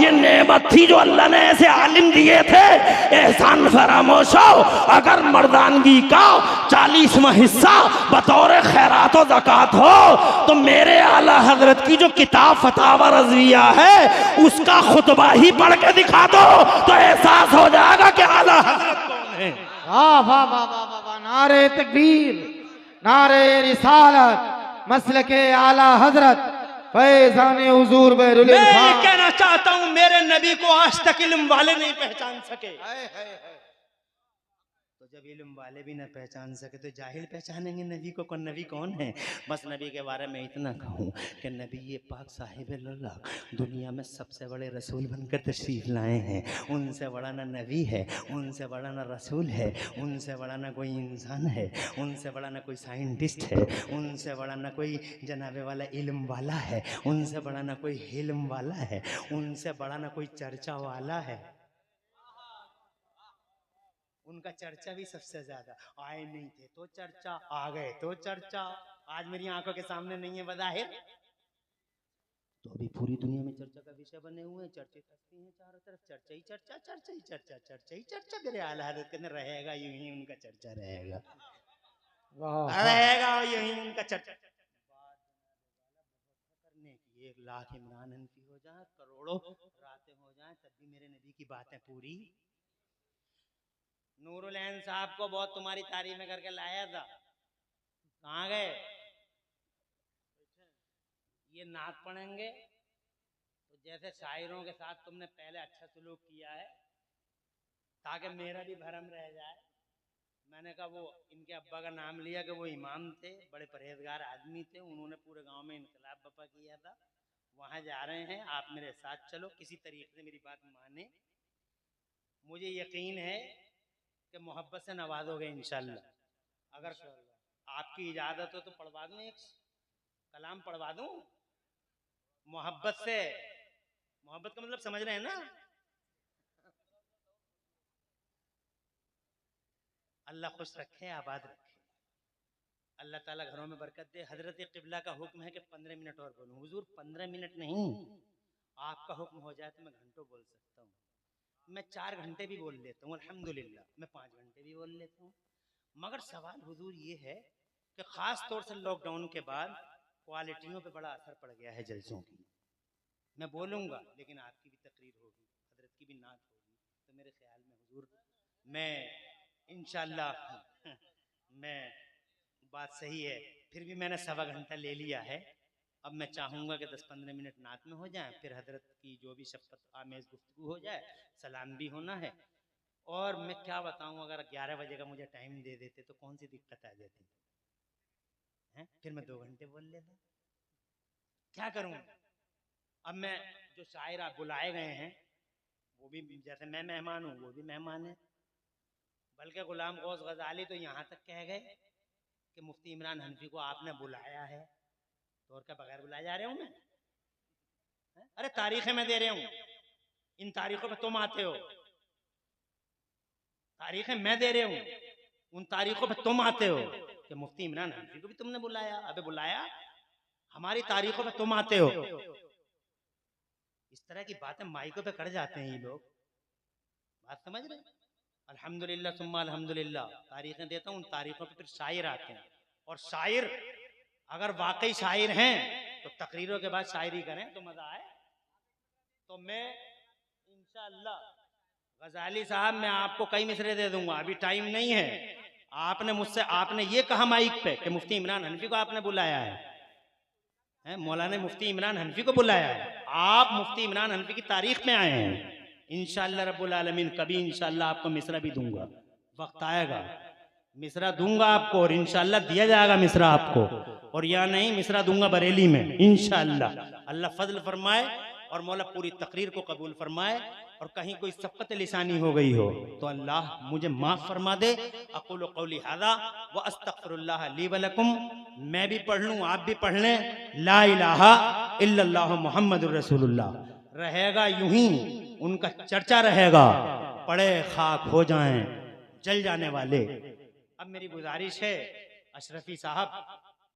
ये नेमत थी जो अल्लाह ने ऐसे आलिम दिए थे, एहसान फरामोशो। अगर मर्दानगी का 40वां हिस्सा बतौर खैरात और ज़कात हो तो मेरे आला हजरत की जो किताब फतावा रज़विया है उसका खुतबा ही पढ़ के दिखा दो तो एहसास हो जाएगा कि आला हजरत कौन है। वाह वाह वाह वाह वाह, नारे तकबीर, नारे रिसालत, मसलके आला हजरत, फैजाने हुजूर बैरुल मैं ये इरफान। कहना चाहता हूं मेरे नबी को आज तक इल्म वाले नहीं पहचान सके। हाय, हाय, हाय। तो जब इल्म वाले भी न पहचान सके तो जाहिल पहचानेंगे नबी को, कौन नबी कौन है। बस नबी के बारे में इतना कहूँ कि नबी ये पाक साहिब अल्लाह दुनिया में सबसे बड़े रसूल बनकर तशरीफ लाए हैं। उनसे बड़ा ना नबी है, उनसे बड़ा ना रसूल है, उनसे बड़ा ना कोई इंसान है, उनसे बड़ा ना कोई साइंटिस्ट है, उनसे बड़ा ना कोई जनाबे वाला इल्म वाला है, उनसे बड़ा ना कोई हिल्म वाला है, उनसे बड़ा ना कोई चर्चा वाला है। उनका चर्चा भी सबसे ज्यादा, आए नहीं थे तो चर्चा, आ गए तो चर्चा। आज मेरी आंखों के सामने नहीं है बज़ाहिर, तो अभी पूरी दुनिया में चर्चा का विषय बने हुए हैं। चर्चे करती हैं चारों तरफ, चर्चा ही चर्चा, चर्चा ही चर्चा, चर्चा ही चर्चा। मेरे आला हज़रत के अंदर रहेगा यूं ही उनका चर्चा रहेगा, वाह, रहेगा यूं ही उनका चर्चा। करने की 1 लाख इमरान हनफी हो जाए, करोड़ों रातें हो जाए, तब भी मेरे नबी की बातें पूरी। नूरुल ऐन साहब को बहुत तुम्हारी तारीफ में करके लाया था, कहाँ गए। ये नात पढ़ेंगे तो जैसे शायरों के साथ तुमने पहले अच्छा सलूक किया है ताकि मेरा भी भरम रह जाए। मैंने कहा वो इनके अब्बा का नाम लिया कि वो इमाम थे, बड़े परहेजगार आदमी थे, उन्होंने पूरे गांव में इनकलाब बपा किया था। वहां जा रहे हैं, आप मेरे साथ चलो, किसी तरीके से मेरी बात माने। मुझे यकीन है कि मोहब्बत से नवाजोगे इंशाल्लाह। अगर आपकी इजाजत हो तो पढ़वा दूं, एक कलाम पढ़वा दूं मोहब्बत से। मोहब्बत का मतलब समझ रहे हैं ना। अल्लाह खुश रखे, आबाद रखे, अल्लाह ताला घरों में बरकत दे। हजरत क़िबला का हुक्म है कि 15 मिनट और बोलूं। हुजूर 15 मिनट नहीं, आपका हुक्म हो जाए तो मैं घंटों बोल सकता हूँ। मैं 4 घंटे भी बोल लेता हूँ अल्हम्दुलिल्लाह, मैं 5 घंटे भी बोल लेता हूँ। मगर सवाल हुजूर ये है कि ख़ास तौर से लॉकडाउन के बाद क्वालिटियों पे बड़ा असर पड़ गया है जलसों की। मैं बोलूँगा लेकिन आपकी भी तकरीर होगी, हजरत की भी नात होगी, तो मेरे ख्याल में हुजूर मैं इंशाअल्लाह मैं बात सही है, फिर भी मैंने 1.25 घंटा ले लिया है। अब मैं चाहूँगा कि 10-15 मिनट नात में हो जाए, फिर हजरत की जो भी शफ़क़त आमेज़ गुफ्तगू हो जाए, सलाम भी होना है। और मैं क्या बताऊँ, अगर 11 बजे का मुझे टाइम दे देते तो कौन सी दिक्कत आ जाती है, फिर मैं 2 घंटे बोल लेता। क्या करूँ। अब मैं जो शायर आप बुलाए गए हैं वो भी जैसे मैं मेहमान हूँ वो भी मेहमान है। बल्कि गुलाम गौस गजाली तो यहाँ तक कह गए कि मुफ्ती इमरान हनफी को आपने बुलाया है, तो और क्या बगैर बुलाए जा रहे हूँ मैं। अरे तारीखें मैं दे रहा हूँ, इन तारीखों पे तुम आते हो। तारीखें मैं दे रहा हूँ, उन तारीखों पे तुम आते हो कि मुफ्ती इमरान हनफी को भी तुमने बुलाया। अबे बुलाया, हमारी तारीखों पे तुम आते हो। इस तरह की बातें माइकों पे कर जाते हैं ये लोग, बात समझ रहे। अल्हम्दुलिल्लाह सुम्मा अल्हम्दुलिल्लाह, तारीखें देता हूँ, उन तारीखों पे फिर शायर आते हैं। और शायर अगर वाकई शायर हैं तो तकरीरों के बाद शायरी करें तो मजा आए। तो मैं इंशाअल्लाह गजाली साहब मैं आपको कई मिसरे दे दूंगा, अभी टाइम नहीं है। आपने मुझसे आपने ये कहा माइक पे कि मुफ्ती इमरान हनफी को आपने बुलाया है, मौलाना मुफ्ती इमरान हनफी को बुलाया है। आप मुफ्ती इमरान हनफी की तारीख में आए हैं। इंशाअल्लाह रब्बुल आलमीन कभी इंशाअल्लाह आपको मिसरा भी दूंगा, वक्त आएगा मिसरा दूंगा आपको, और इंशाअल्लाह दिया जाएगा मिसरा आपको। और या नहीं मिसरा दूंगा बरेली में इंशाअल्लाह। अल्लाह फजल फरमाए और मौला पूरी तकरीर को कबूल फरमाए। और कहीं कोई सबकत लिसानी हो गई हो तो अल्लाह मुझे माफ फरमा दे। अक़ूलु क़ौली हाज़ा व अस्तग़फ़िरुल्लाह ली व लकुम। मैं भी पढ़ लूँ, आप भी पढ़ लें, ला इलाहा इल्लल्लाह मुहम्मदुर रसूलुल्लाह। रहेगा यूं ही, उनका चर्चा रहेगा, पड़े खाक हो जाएं जल जाने वाले। अब मेरी गुजारिश है अशरफी साहब